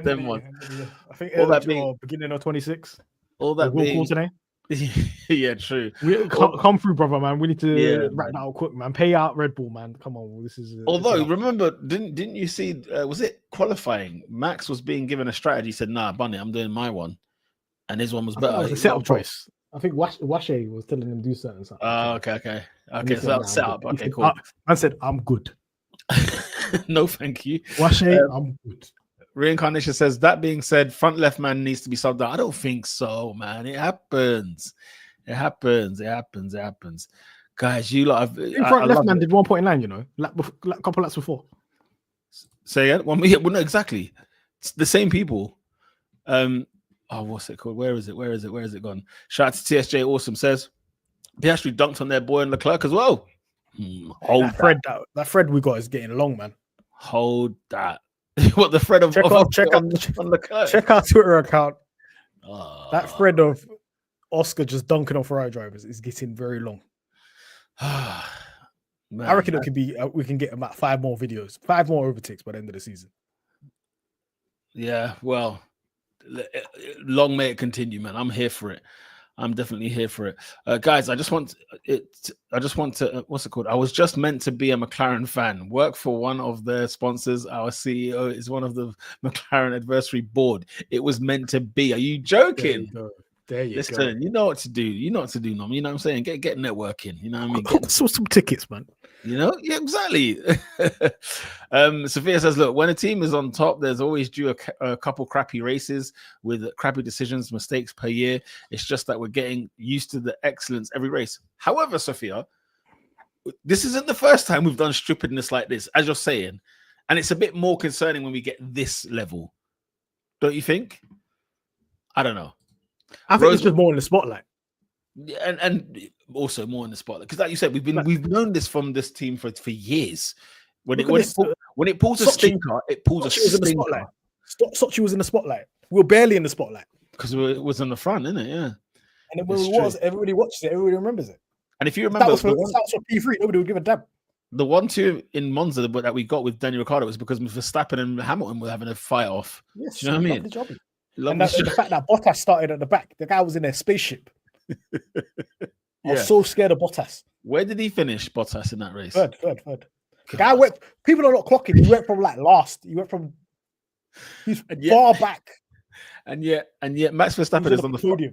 Them one. I think all that beginning of 26. All that being today. Yeah, true. Come through, brother, man. We need to wrap that out quick, man. Pay out Red Bull, man. Come on, this is. Although, remember, didn't you see? Was it qualifying? Max was being given a strategy. He said, "Nah, Bunny, I'm doing my one," and his one was better. It was a setup choice. I think Washe was telling him to do certain stuff. Oh, okay. So that's set up. Okay, cool. I said, "I'm good." No, thank you. Washe, I'm good. Reincarnation says, that being said, front left man needs to be subbed out. I don't think so, man. It happens. Guys, you lot have... Front left man did 1.9, you know, a couple laps before. Say again? Well, no, exactly. It's the same people. What's it called? Where is it gone? Shout out to TSJ Awesome says, Piastri dunked on their boy and Leclerc as well. That thread we got is getting long, man. Hold that. What the thread of check our Twitter account. That thread of Oscar just dunking on Ferrari drivers is getting very long. Man, I reckon it could be. We can get about 5 more videos, 5 more overtakes by the end of the season. Yeah, well, long may it continue, man. I'm here for it. I'm definitely here for it, guys. I just want to. What's it called? I was just meant to be a McLaren fan. Work for one of their sponsors. Our CEO is one of the McLaren adversary board. It was meant to be. Are you joking? There you go. Listen, you know what to do. You know what to do, Nom. You know what I'm saying? Get networking. You know what I mean? Saw some tickets, man. You know, yeah, exactly. Sophia says, look, when a team is on top, there's always due a couple crappy races with crappy decisions, mistakes per year. It's just that we're getting used to the excellence every race. However, Sophia, this isn't the first time we've done stupidness like this, as you're saying. And it's a bit more concerning when we get this level. Don't you think? I don't know. I think it's just more in the spotlight. And also more in the spotlight. Because like you said, we've known this from this team for years. When it pulls a stinker, it pulls a stinker. Sochi was in the spotlight. We were barely in the spotlight. Because it was in the front, isn't it? Yeah. And then when everybody watches it, everybody remembers it. And if you remember, that was for P3, nobody would give a damn. The 1-2 in Monza that we got with Daniel Ricciardo was because Verstappen and Hamilton were having a fight off. Yes, do you know what I mean? And the fact that Bottas started at the back, the guy was in a spaceship. I was so scared of Bottas. Where did he finish, Bottas, in that race? Third. The guy went. People are not clocking. He went from like last. He went from. He's far back. And yet, Max Verstappen has done the podium.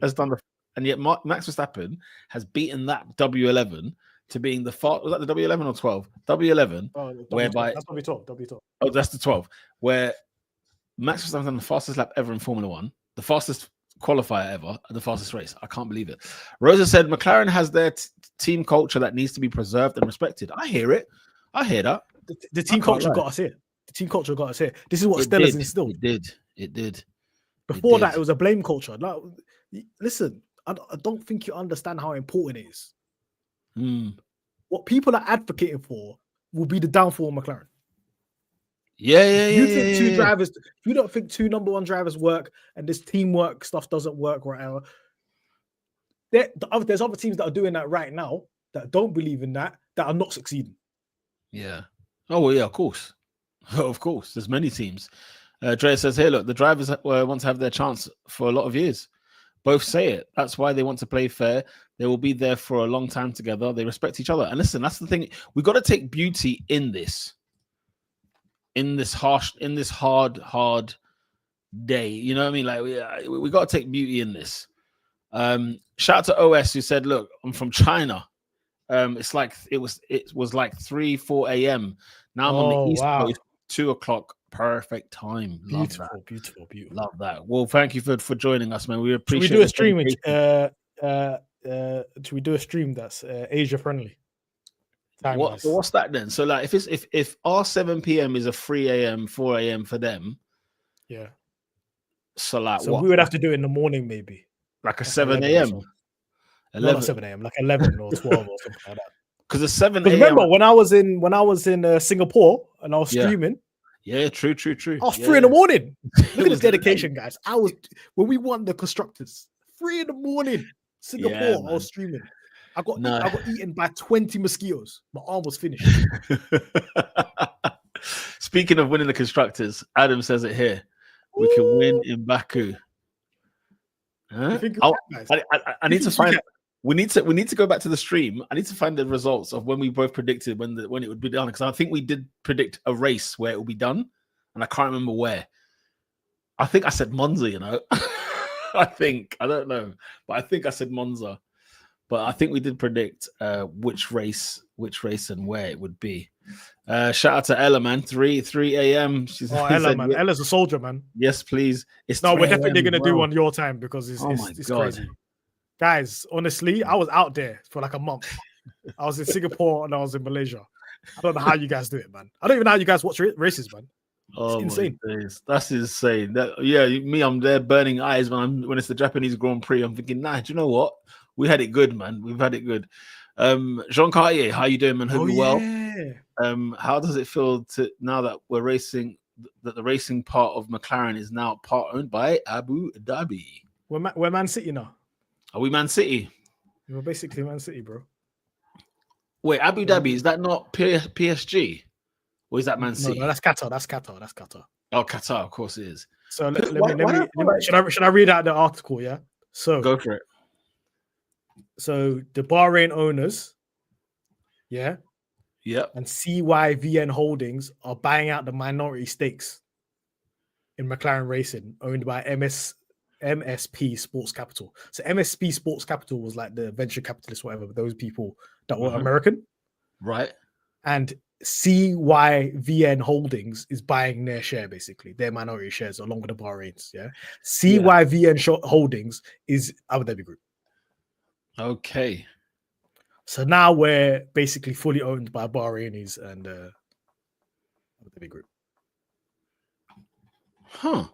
And yet, Max Verstappen has beaten that W11 to being the far. Was that the W11 or 12? W11. Oh, whereby that's W12. Oh, that's the 12. Where Max Verstappen done the fastest lap ever in Formula One, the fastest qualifier ever, and the fastest race. I can't believe it. Rosa said McLaren has their team culture that needs to be preserved and respected. I hear it. I hear that. The team culture got us here. The team culture got us here. This is what Stella's instilled. It did. Before that, it was a blame culture. Like, listen, I don't think you understand how important it is. What people are advocating for will be the downfall of McLaren. You think drivers? You don't think two number one drivers work, and this teamwork stuff doesn't work right? There's other teams that are doing that right now that don't believe in that are not succeeding. Yeah. Oh well, yeah. Of course. Of course. There's many teams. Drea says here, look, the drivers want to have their chance for a lot of years. Both say it. That's why they want to play fair. They will be there for a long time together. They respect each other. And listen, that's the thing. We've got to take beauty in this. In this hard day. You know what I mean? Like we got to take beauty in this. Shout out to OS who said, look, I'm from China. It's like it was like 3-4 a.m. Now I'm on the East Coast, 2 o'clock. Perfect time. Beautiful. Love that. Well, thank you for joining us, man. We appreciate. Should we do a stream? Should we do a stream that's Asia friendly? What's that then? So like, if our 7 p.m. is a 3 a.m., 4 a.m. for them, yeah. So like, so we would have to do it in the morning, maybe like a 7 a.m. 11 7 a.m. like 11 or 12 or something like that. Because the 7 a.m. Remember when I was in Singapore and I was streaming. Yeah, true. I was 3 in the morning. Look at this dedication, guys. When we won the constructors, 3 in the morning, Singapore. I was streaming. I got eaten by 20 mosquitoes. My arm was finished. Speaking of winning the constructors, Adam says it here. We can win in Baku. Huh? I need to find. We need to go back to the stream. I need to find the results of when we both predicted when it would be done, because I think we did predict a race where it will be done, and I can't remember where. I think I said Monza. You know, I don't know, but I think I said Monza. But I think we did predict which race and where it would be. Shout out to Ella, man. 3 a.m. Ella, man. Ella's a soldier, man. Yes, please. We're definitely going to do one your time because it's crazy. Guys, honestly, I was out there for like a month. I was in Singapore and I was in Malaysia. I don't know how you guys do it, man. I don't even know how you guys watch races, man. It's insane. That's insane. I'm there burning eyes when it's the Japanese Grand Prix. I'm thinking, do you know what? We had it good, man. We've had it good. Jean Cartier, how you doing, man? Hope you're well. How does it feel to now that we're racing? That the racing part of McLaren is now part owned by Abu Dhabi. We're Man City now. Are we Man City? We're basically Man City, bro. Wait, Abu Dhabi, is that not PSG? Or is that Man City? No, that's Qatar. That's Qatar. Oh, Qatar, of course it is. So let me should I read out the article? Yeah. So go for it. So the Bahrain owners, and CYVN Holdings are buying out the minority stakes in McLaren Racing, owned by MS MSP Sports Capital. So MSP Sports Capital was like the venture capitalists, whatever, but those people that were American. Right. And CYVN Holdings is buying their share, basically, their minority shares along with the Bahrain's. Yeah. CYVN Holdings is Abu Dhabi Group. Okay. So now we're basically fully owned by Bahrainis and Abu Dhabi Group. Huh.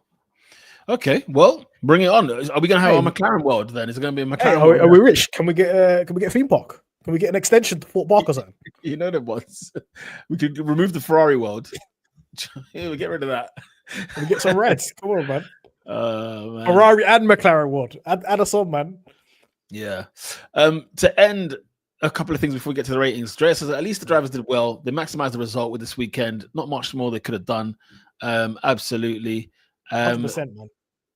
Okay. Well, bring it on. Are we going to have our McLaren world then? Is it going to be a McLaren world? Are we rich? Can we get a theme park? Can we get an extension to Fort Park or something? You know that once. We could remove the Ferrari world. Yeah, we get rid of that. Can we get some reds? Come on, man. Man. Ferrari and McLaren world. Add us on, man. Yeah. To end, a couple of things before we get to the ratings. Drea says at least the drivers did well. They maximized the result with this weekend. Not much more they could have done. Absolutely. 100%, man.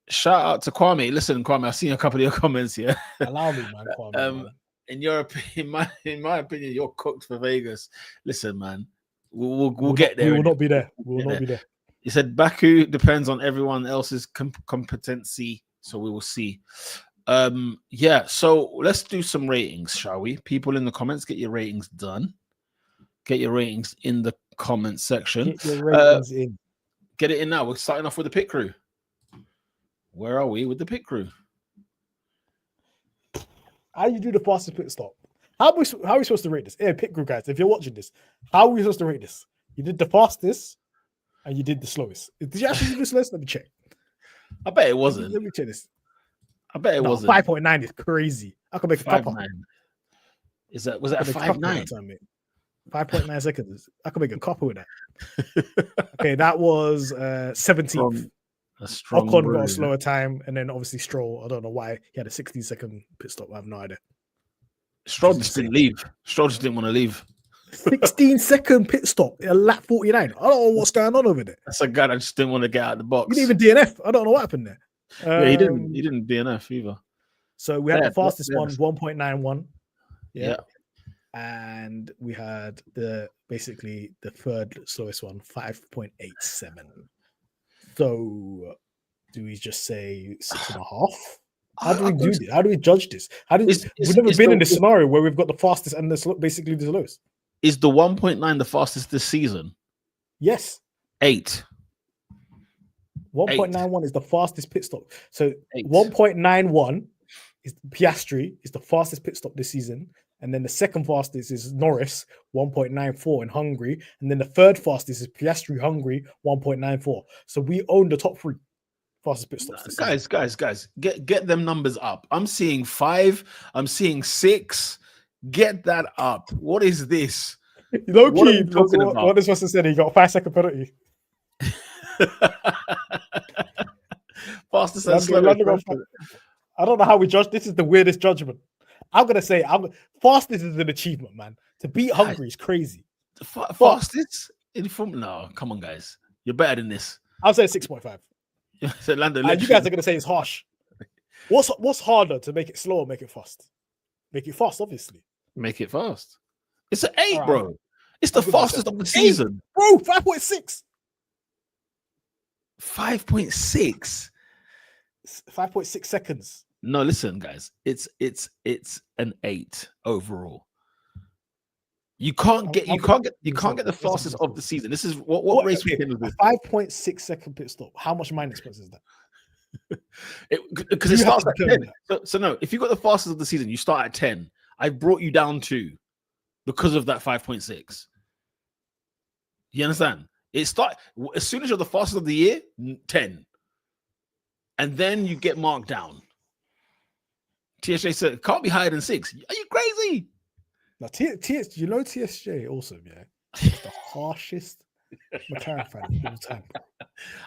Shout out to Kwame. Listen, Kwame, I've seen a couple of your comments here. Allow me, man. Kwame, man. In your opinion, in my opinion, you're cooked for Vegas. Listen, man, we'll get there. We will not be there. We will not be there. He said Baku depends on everyone else's competency, so we will see. Yeah, so let's do some ratings, shall we? People in the comments, get your ratings done. Get your ratings in the comment section. Get your ratings in. Get it in now. We're starting off with the pit crew. Where are we with the pit crew? How you do the fastest pit stop? How are we supposed to rate this? Yeah, pit crew guys, if you're watching this, how are we supposed to rate this? You did the fastest and you did the slowest. Did you actually do the slowest? Let me check. I bet it wasn't. Let me check this. I bet it wasn't. 5.9 is crazy. I could make a copper. Was that a 5.9? 5.9 seconds. I could make a copper with that. Okay, that was 17th. A strong Ocon got a slower time, and then obviously Stroll. I don't know why he had a 16-second pit stop. I have no idea. Stroll just didn't leave. Stroll just didn't want to leave. 16-second pit stop at lap 49. I don't know what's going on over there. That's a guy that just didn't want to get out of the box. He didn't even DNF. I don't know what happened there. Yeah, he didn't. He didn't DNF either. So we had the fastest one, 1.91. Yeah. And we had the third slowest one, 5.87. So do we just say 6.5? How do we do this? How do we judge this? We've never been in this scenario where we've got the fastest and basically the slowest. Is the 1.9 the fastest this season? Yes. 8. 1.91 is the fastest pit stop. So 1.91 is Piastri is the fastest pit stop this season. And then the second fastest is Norris, 1.94 in Hungary. And then the third fastest is Piastri, Hungary, 1.94. So we own the top 3 fastest pit stops. Guys, get them numbers up. I'm seeing 5. I'm seeing 6. Get that up. What is this? Low key, what this person said, he got a 5-second penalty. Fastest and slowest. I don't know how we judge. This is the weirdest judgment. I'm gonna say fastest is an achievement, man. To beat Hungary is crazy. Fastest in Formula? No, come on, guys. You're better than this. I'll say 6.5. So Lando, and you guys are gonna say it's harsh. What's harder, to make it slow or make it fast? Make it fast, obviously. Make it fast. It's an 8, bro. It's the fastest of the season, bro. 5.6. 5.6. 5.6 seconds. No, listen, guys. It's an 8 overall. You can't get the fastest of the season. This is what race weekend is this? 5.6 second pit stop. How much minus points is that? Because it starts at 10. So no, if you got the fastest of the season, you start at 10. I brought you down 2 because of that 5.6. You understand? It start as soon as you're the fastest of the year, 10. And then you get marked down. TSJ said, it can't be higher than 6. Are you crazy? Now, TSJ also, yeah, is the harshest McLaren fan of all time.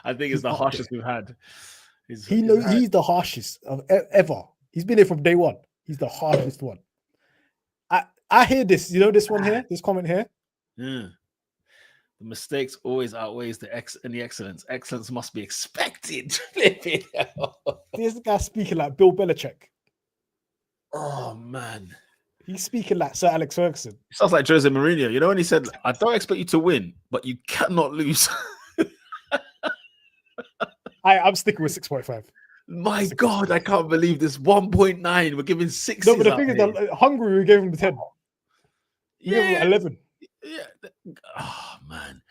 I think it's the harshest we've had. He's the harshest of ever. He's been here from day one. He's the harshest one. I hear this. You know this one here? This comment here? Yeah. The mistakes always outweighs the excellence. Excellence must be expected. This guy speaking like Bill Belichick. Oh, man. He's speaking like Sir Alex Ferguson. It sounds like Jose Mourinho. You know when he said, I don't expect you to win, but you cannot lose. I'm sticking with 6.5. My That's a God, I conspiracy. can't believe this. 1.9. We're giving 6s. No, but the thing is, that Hungary we gave him the 10. We gave him Yeah. 11. Yeah. Oh man.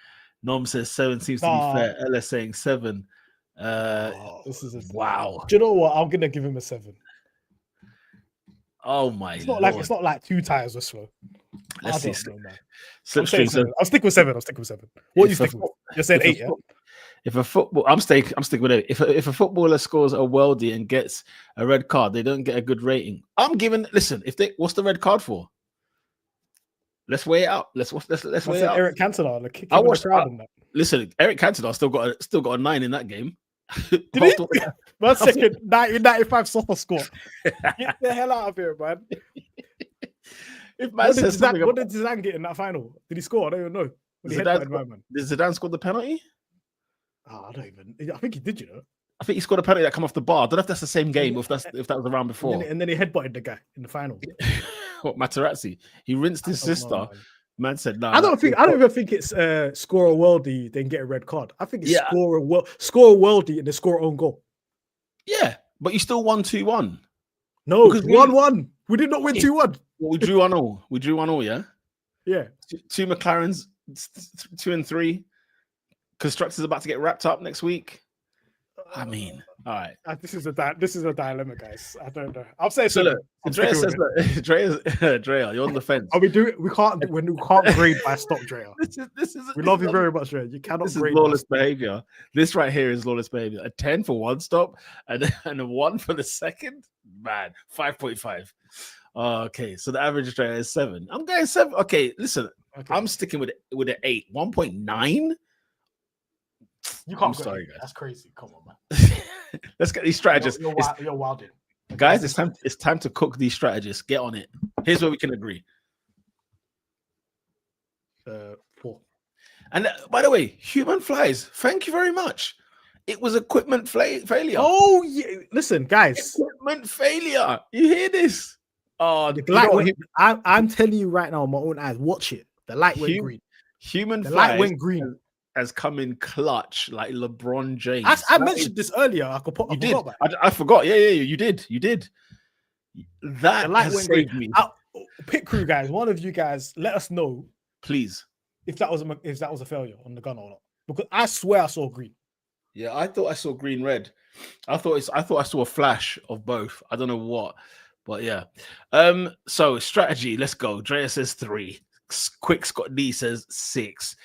Norm says 7 seems to be Nah. fair. Ella saying 7. This is Wow. Do you know what? I'm gonna give him a 7. Oh my It's not Lord. like 2 tires were slow. Let's see. Know, man. Slipstream says I'll stick with 7. What are you sticking with? You're saying 8, yeah? If a football, I'm sticking with it. If a footballer scores a worldie and gets a red card, they don't get a good rating. I'm giving. Listen, what's the red card for? Let's weigh it out. Let's weigh it out. Eric Cantona, the kick I watched. the crowd and that. Listen, Eric Cantona still got a 9 in that game. Did he? 1 second, 1995 soccer score. Get the hell out of here, man. If man what did Zidane get in that final? Did he score? I don't even know. Did Zidane score the penalty? I don't even. I think he did. You know. I think he scored a penalty that come off the bar. I don't know if that's the same game or if that was around before. And then he headbutted the guy in the final. What, Materazzi? He rinsed his sister. Man said, "No." I don't even think it's score a worldie then get a red card. I think it's score a worldie and then score own goal. Yeah, but you still won 2-1. No, 1-1. We did not win 2-1. We drew 1-1. We drew 1-1. Yeah. Yeah. 2 McLarens, 2 and 3. Constructors about to get wrapped up next week. I mean, all right. This is a dilemma, guys. I don't know. I'll say so. Look, Drea says, Drea, you're on the fence. We can't grade by stock, Drea. We love you very much, Drea. You cannot. This is lawless behavior. This right here is lawless behavior. A 10 for one stop and a 1 for the second. Man, 5.5. Okay, so the average Drea is 7. I'm going 7. Okay, listen, I'm sticking with an 8. 1.9. You can't. I'm sorry, guys. That's crazy. Come on, man. Let's get these strategists. You're wilding. Guys, it's time to cook these strategists. Get on it. Here's where we can agree. 4. And by the way, human flies. Thank you very much. It was equipment failure. Oh, yeah. Listen, guys. Equipment failure. You hear this? Oh, I'm telling you right now, on my own eyes. Watch it. The light went green. The light went green. Has come in clutch like LeBron James. I mentioned this earlier. I forgot. Yeah, you did. That the light went saved green. me. Pit crew guys, one of you guys, let us know, please, if that was a failure on the gun or not. Because I swear I saw green. Yeah, I thought I saw green red. I thought I saw a flash of both. I don't know what, but yeah. So strategy. Let's go. Drea says 3. Quick Scott D says 6.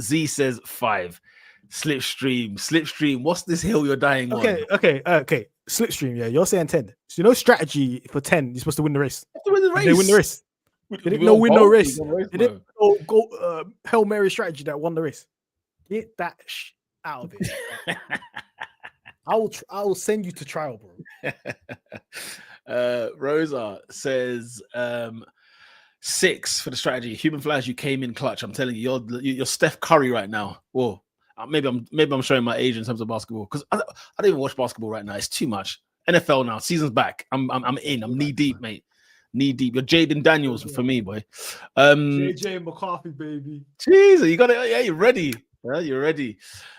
Z says 5. Slipstream. What's this hill you're dying on? Okay. Slipstream. Yeah, you're saying 10. So strategy for 10. You're supposed to win the race. They win the race. They didn't win no race. They didn't go Hail Mary strategy that won the race. Get that out of it. I will send you to trial, bro. Rosa says 6 for the strategy. Human Flash, you came in clutch. I'm telling you, you're Steph Curry right now. Whoa, maybe I'm showing my age in terms of basketball because I don't even watch basketball right now. It's too much. NFL now, season's back. I'm in. I'm knee deep, mate. Knee deep. You're Jaden Daniels for me, boy. JJ McCarthy, baby. Jesus, you got it. Yeah, you're ready. Yeah, you're ready.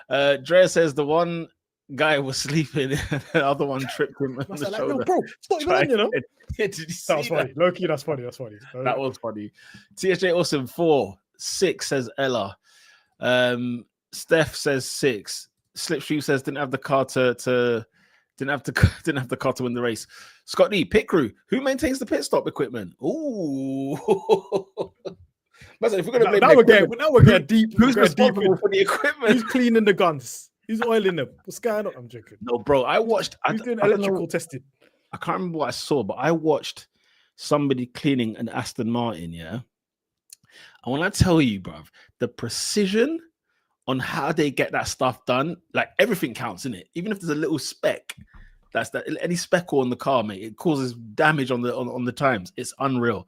Drea says the one guy was sleeping, the other one tripped him on the shoulder. Bro, it's not even on, you know. Did you see that was funny. Low-key, that's funny. That was funny. TSJ Awesome 4. 6 says Ella. Steph says 6. Slipstream says didn't have the car to win the race. Scott D, pit crew. Who maintains the pit stop equipment? Ooh. If we're gonna now we're getting deep. Who's responsible for the equipment? Who's cleaning the guns? Who's oiling them? What's going on? I'm joking. No, bro. I watched. Who's doing electrical testing? I can't remember what I saw, but I watched somebody cleaning an Aston Martin. Yeah, and when I tell you, bro, the precision on how they get that stuff done, like everything counts in it. Even if there's a little speck, any speckle on the car, mate, it causes damage on the times. It's unreal.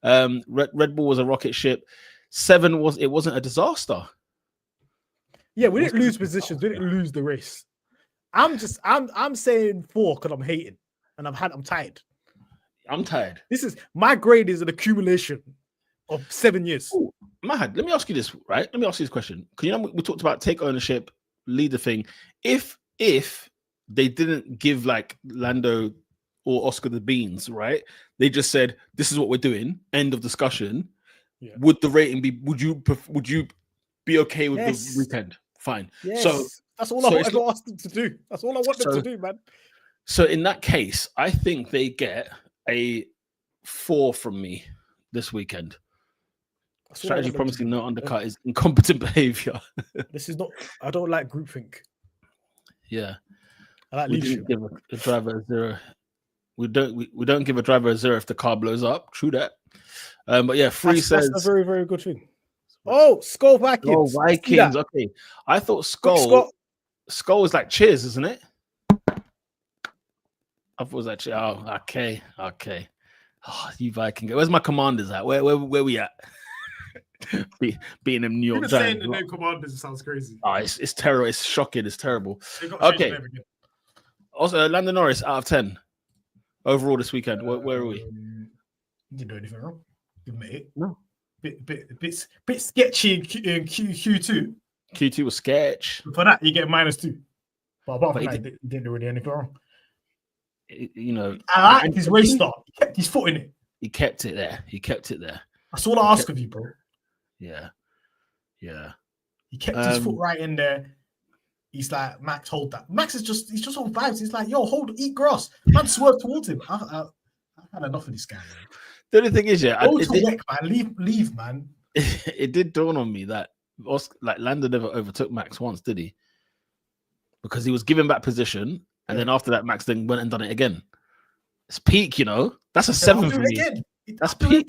Red Bull was a rocket ship. 7 wasn't a disaster. Yeah, we didn't lose positions. We didn't lose the race. I'm saying 4 because I'm hating and I'm tired. I'm tired. My grade is an accumulation of 7 years. Ooh, Mahad, let me ask you this, right? Let me ask you this question. Because we talked about take ownership, lead the thing. If they didn't give like Lando or Oscar the beans, right? They just said, "This is what we're doing." End of discussion. Yeah. Would the rating be? Would you be okay with the Yes. weekend? Fine. Yes, So that's all so I it's ever asked them to do. That's all I want them so to do, man. so in that case, I think they get a 4 from me this weekend. That's all I Strategy want them to promising do. no undercut is incompetent behavior. This is not. I don't like groupthink. Yeah, I like we leadership. didn't give a driver a 0. We don't give a driver a 0 if the car blows up. True that. But yeah, Free That's says, a very, very good thing. Oh, Skull Vikings. "Oh, Let's see that. Vikings." Okay, I thought Quick, Scott. Skull is like cheers, isn't it? I thought it was like cheers. Oh, okay. Oh, you Viking. Where's my commanders at? Where we at? Being them New York Even Giants. saying the name Commanders sounds crazy. Oh, it's terrible. It's shocking. It's terrible. They got to change Okay. the name again. Also, Lando Norris out of 10 overall this weekend. Where are we? Didn't do anything wrong. Give him an 8. No. Bit sketchy in Q2. Q2 was sketch. For that, you get -2. But apart But from he that, he didn't do really anything wrong. You know, I like his race start. He kept his foot in it. he kept it there. That's all I ask of you, bro. Yeah. He kept his foot right in there. He's like, Max, hold that. Max is he's just on vibes. He's like, yo, eat grass. Man swerved towards him. I've had enough of this guy, man. The only thing is, Go to work, man. Leave, man. It did dawn on me that Lando never overtook Max once, did he? Because he was given back position, and then after that, Max then went and done it again. It's peak, you know. That's a 7 for me. That's peak.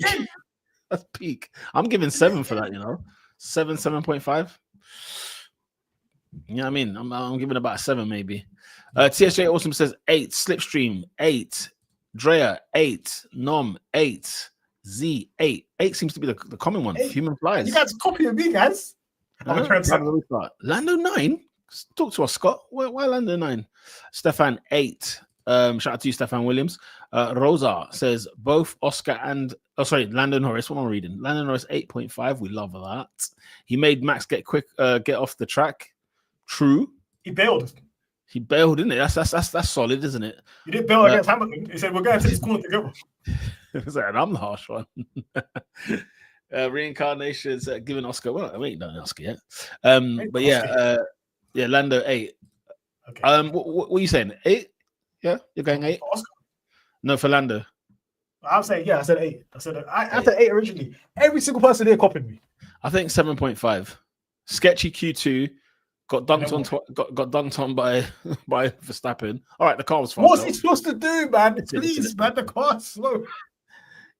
That's peak. I'm giving 7 for that, you know. 7.5. You know what I mean? I'm giving about a 7 maybe. TSJ Awesome says 8. Slipstream 8. Drea 8. Nom 8. Z 8. 8 seems to be the common one. 8. Human flies. You guys copying me, guys. Lando 9. Talk to us, Scott. Why Lando 9? Stefan 8. Shout out to you, Stefan Williams. Rosa says both Oscar and Lando Norris. What am I reading? Lando Norris 8.5. We love that. He made Max get off the track. True. He bailed. He bailed, didn't it? That's solid, isn't it? He didn't bail against Hamilton. He said, we're going to this corner together. And I'm the harsh one. Reincarnations giving Oscar. Well, I ain't done Oscar yet. But yeah, Lando 8. Okay. What are you saying? 8? Yeah, you're going 8? For Oscar? No, for Lando. I'm saying, I said 8. I said 8 originally. Every single person here copied me. I think 7.5. Sketchy Q2 got dunked on by Verstappen. All right, the car was fast. What's he supposed to do, man? Please, man, the car's slow.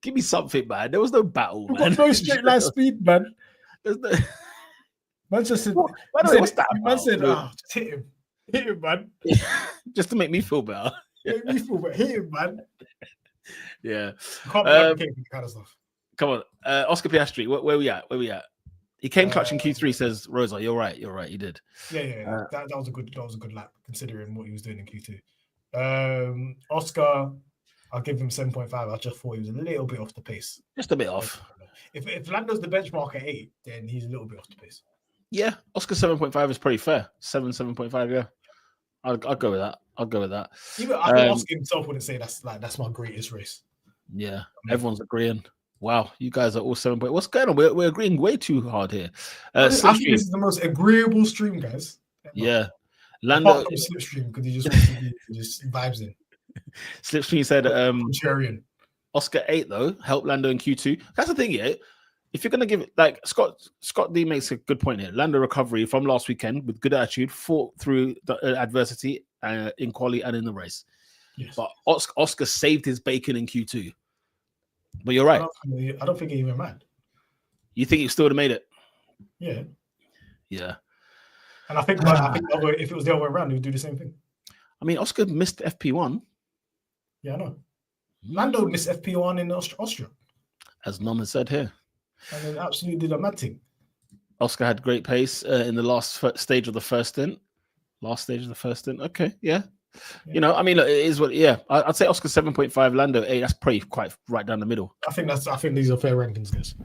Give me something, man. There was no battle, man. Got no straight line speed, man. There's no... Man just said, just hit him, man. Just to make me feel better. Make me feel better. Hit him, man. Yeah. You can't advocate that kind of stuff. Come on, Oscar Piastri. Where we at? He came clutch in Q3. Says Rosa. You're right. He did. Yeah. That was a good lap considering what he was doing in Q2. Oscar, I'll give him 7.5. I just thought he was a little bit off the pace. Just a bit off. If Lando's the benchmark at 8, then he's a little bit off the pace. Yeah, Oscar 7.5 is pretty fair. 7.5. Yeah, I'll go with that. Even I think Oscar himself wouldn't say that's my greatest race. Yeah, everyone's agreeing. Wow, you guys are all 7. What's going on? We're agreeing way too hard here. I think this is the most agreeable stream, guys. Yeah, Lando apart from Slipstream because he just wants to be, just vibes in. Slipstream said Contrarian. Oscar 8 though, help Lando in Q2. That's the thing, yeah. If you're gonna give it like Scott D makes a good point here. Lando recovery from last weekend with good attitude, fought through the adversity in quali and in the race. Yes. But Oscar saved his bacon in Q2. But you're right. I don't think he even mad. You think he still would have made it? Yeah. Yeah. And I think if it was the other way around, he would do the same thing. I mean, Oscar missed FP1. Yeah, I know. Lando missed FP1 in Austria. As Norman said here. And then absolutely did a mad thing. Oscar had great pace in the last stage of the first stint. Okay, yeah. You know, I mean, look, it is what. Yeah, I'd say Oscar 7.5, Lando 8. That's pretty quite right down the middle. I think these are fair rankings, guys.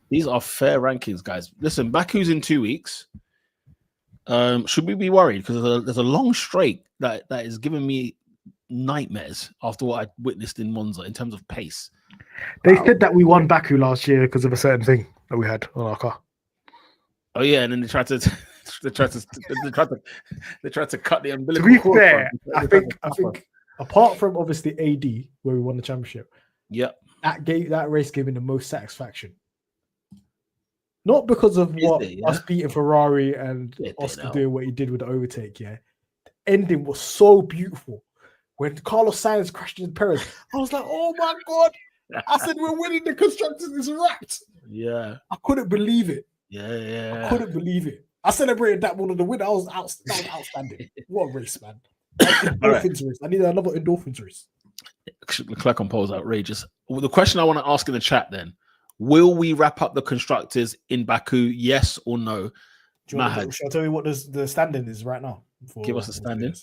These are fair rankings, guys. Listen, Baku's in 2 weeks. Should we be worried? Because there's a long straight that is giving me nightmares after what I witnessed in Monza in terms of pace. They said that we won Baku last year because of a certain thing that we had on our car. Oh yeah, and then they tried to cut the umbilical. To be fair, I think apart from obviously AD where we won the championship, that race gave me the most satisfaction. Not because of us beating Ferrari and Oscar doing what he did with the overtake. Yeah, the ending was so beautiful. When Carlos Sainz crashed into Perez, I was like, "Oh my god!" I said, "We're winning the constructors. It's wrapped." Yeah, I couldn't believe it. Yeah, I couldn't believe it. I celebrated that one of the win. That was outstanding. What a race, man! Endorphins race. I need another endorphins race. Leclerc on pole is outrageous. Well, the question I want to ask in the chat then: will we wrap up the constructors in Baku? Yes or no? Shall I tell you what the standing is right now? Give us the standing.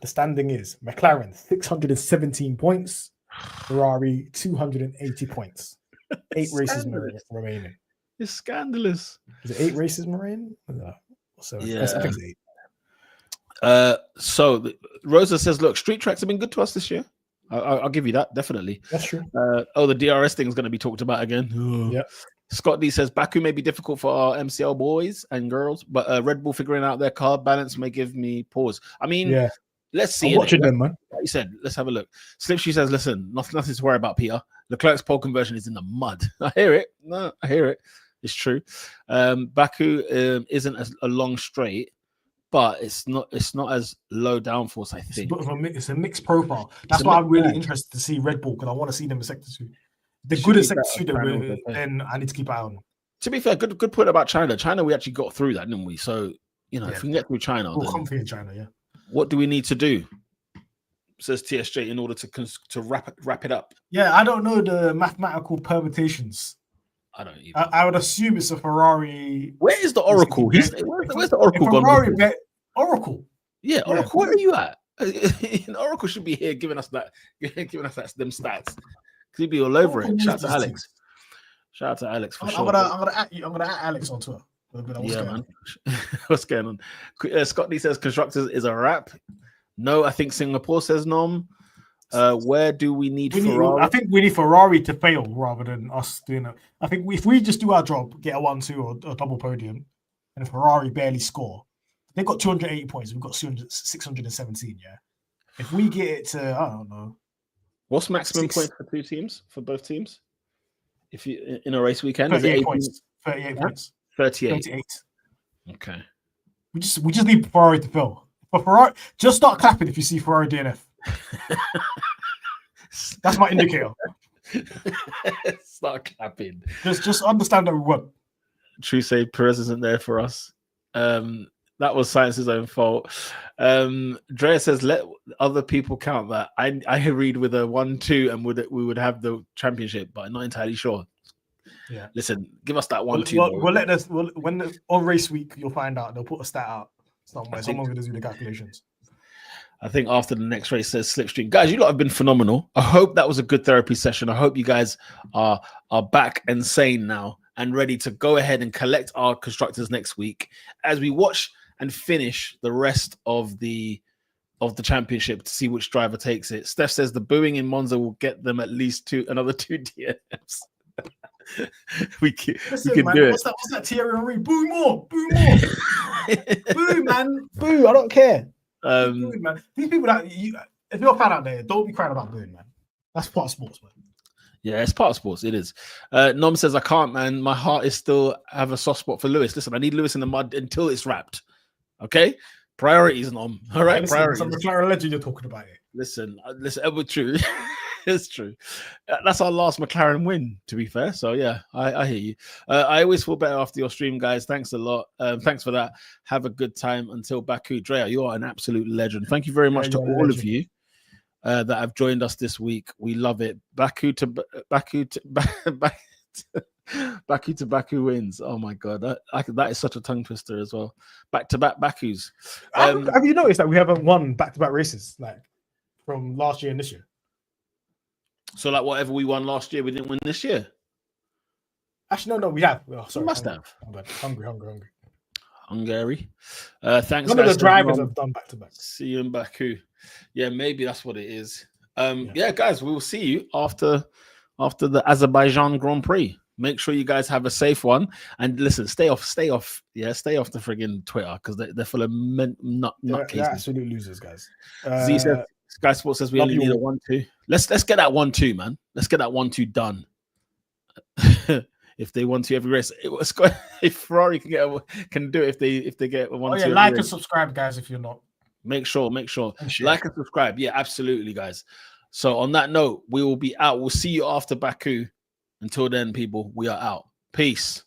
The standing is McLaren 617 points, Ferrari 280 points. 8 races remaining. It's scandalous. Is it 8 races remaining? No. Yeah. I think it's 8. So Rosa says, look, street tracks have been good to us this year. I'll give you that, definitely. That's true. The DRS thing is going to be talked about again. Yeah. Scott D says Baku may be difficult for our MCL boys and girls, but Red Bull figuring out their car balance may give me pause. I mean, let's see. I'm watching them, man. Like you said, let's have a look. Slipshoe says, listen, nothing to worry about, Peter. Leclerc's pole conversion is in the mud. I hear it. No, I hear it. It's true. Baku isn't a long straight, but it's not as low downforce, I think. It's a mixed profile. That's why I'm really interested to see Red Bull, because I want to see them in Sector 2. They're good at Sector 2, then I need to keep an eye on them. To be fair, good point about China. China, we actually got through that, didn't we? So, if we can get through China, we'll come through China, yeah. What do we need to do? Says TSJ, in order to wrap it up. Yeah, I don't know the mathematical permutations. I don't either. I would assume it's a Ferrari. Where is the Oracle? Where's the Oracle gone? Oracle. Yeah, Oracle. Where are you at? Oracle should be here giving us them stats. He'd be all over it. Shout out to Alex. Shout out to Alex for sure. I'm gonna add Alex on Twitter. Yeah, man. What's going on? Scott D says constructors is a wrap. No, I think Singapore says Nom. Where do we need Ferrari? I think we need Ferrari to fail rather than us doing it. I think if we just do our job, get a 1-2 or a double podium, and Ferrari barely score, they've got 280 points. We've got 617. Yeah. If we get it to, I don't know. What's maximum points for two teams, for both teams? If you in a race weekend, 38 points. 38 points. 38. Okay. We just need Ferrari to fail. For Ferrari, just start clapping if you see Ferrari DNF. That's my indicator. Start clapping. Just understand that we won. True say Perez isn't there for us. That was Science's own fault. Drea says, let other people count that. I read with a 1-2 and we would have the championship, but I'm not entirely sure. Yeah. Listen, give us that 1-2. We'll let us. On race week, you'll find out. They'll put a stat out somewhere. Someone's going to do the calculations. I think after the next race says Slipstream. Guys, you lot have been phenomenal. I hope that was a good therapy session. I hope you guys are back and sane now and ready to go ahead and collect our constructors next week as we watch and finish the rest of the championship to see which driver takes it. Steph says the booing in Monza will get them at least another 2 DNFs. we can do it. What's that Thierry Henry? Boo more. Boo, man. Boo. I don't care. Boo, man. These people if you're a fan out there, don't be crying about booing, man. That's part of sports, man. Yeah, it's part of sports. It is. Nom says, I can't, man. My heart is still have a soft spot for Lewis. Listen, I need Lewis in the mud until it's wrapped. Okay? Priorities, Nom. All right? Priorities. Some McLaren legend you're talking about it. Listen, it's true. It's true. That's our last McLaren win, to be fair. So, yeah, I hear you. I always feel better after your stream, guys. Thanks a lot. Thanks for that. Have a good time until Baku. Drea, you are an absolute legend. Thank you very much to all of you that have joined us this week. We love it. Baku to Baku wins. Oh, my God. That is such a tongue twister as well. Back-to-back Bakus. Have you noticed that we haven't won back-to-back races like from last year and this year? So, like, whatever we won last year, we didn't win this year? Actually, no, we have. Oh, sorry, we must have. Hungry. Hungary. Thanks, None of guys. the drivers everyone. have done back to back. See you in Baku. Yeah, maybe that's what it is. Yeah. Yeah, guys, we will see you after the Azerbaijan Grand Prix. Make sure you guys have a safe one. And listen, stay off the friggin' Twitter because they're full of nut They're cases. absolute losers, guys. Z says, Sky Sports says we love only you need a all. 1-2. Let's get that 1-2, man. Let's get that 1-2 done. If they want to every race, if Ferrari can do it if they get a 1-2. Oh yeah, like and subscribe, guys, if you're not. Make sure. And share. Like and subscribe. Yeah, absolutely, guys. So on that note, we will be out. We'll see you after Baku. Until then, people, we are out. Peace.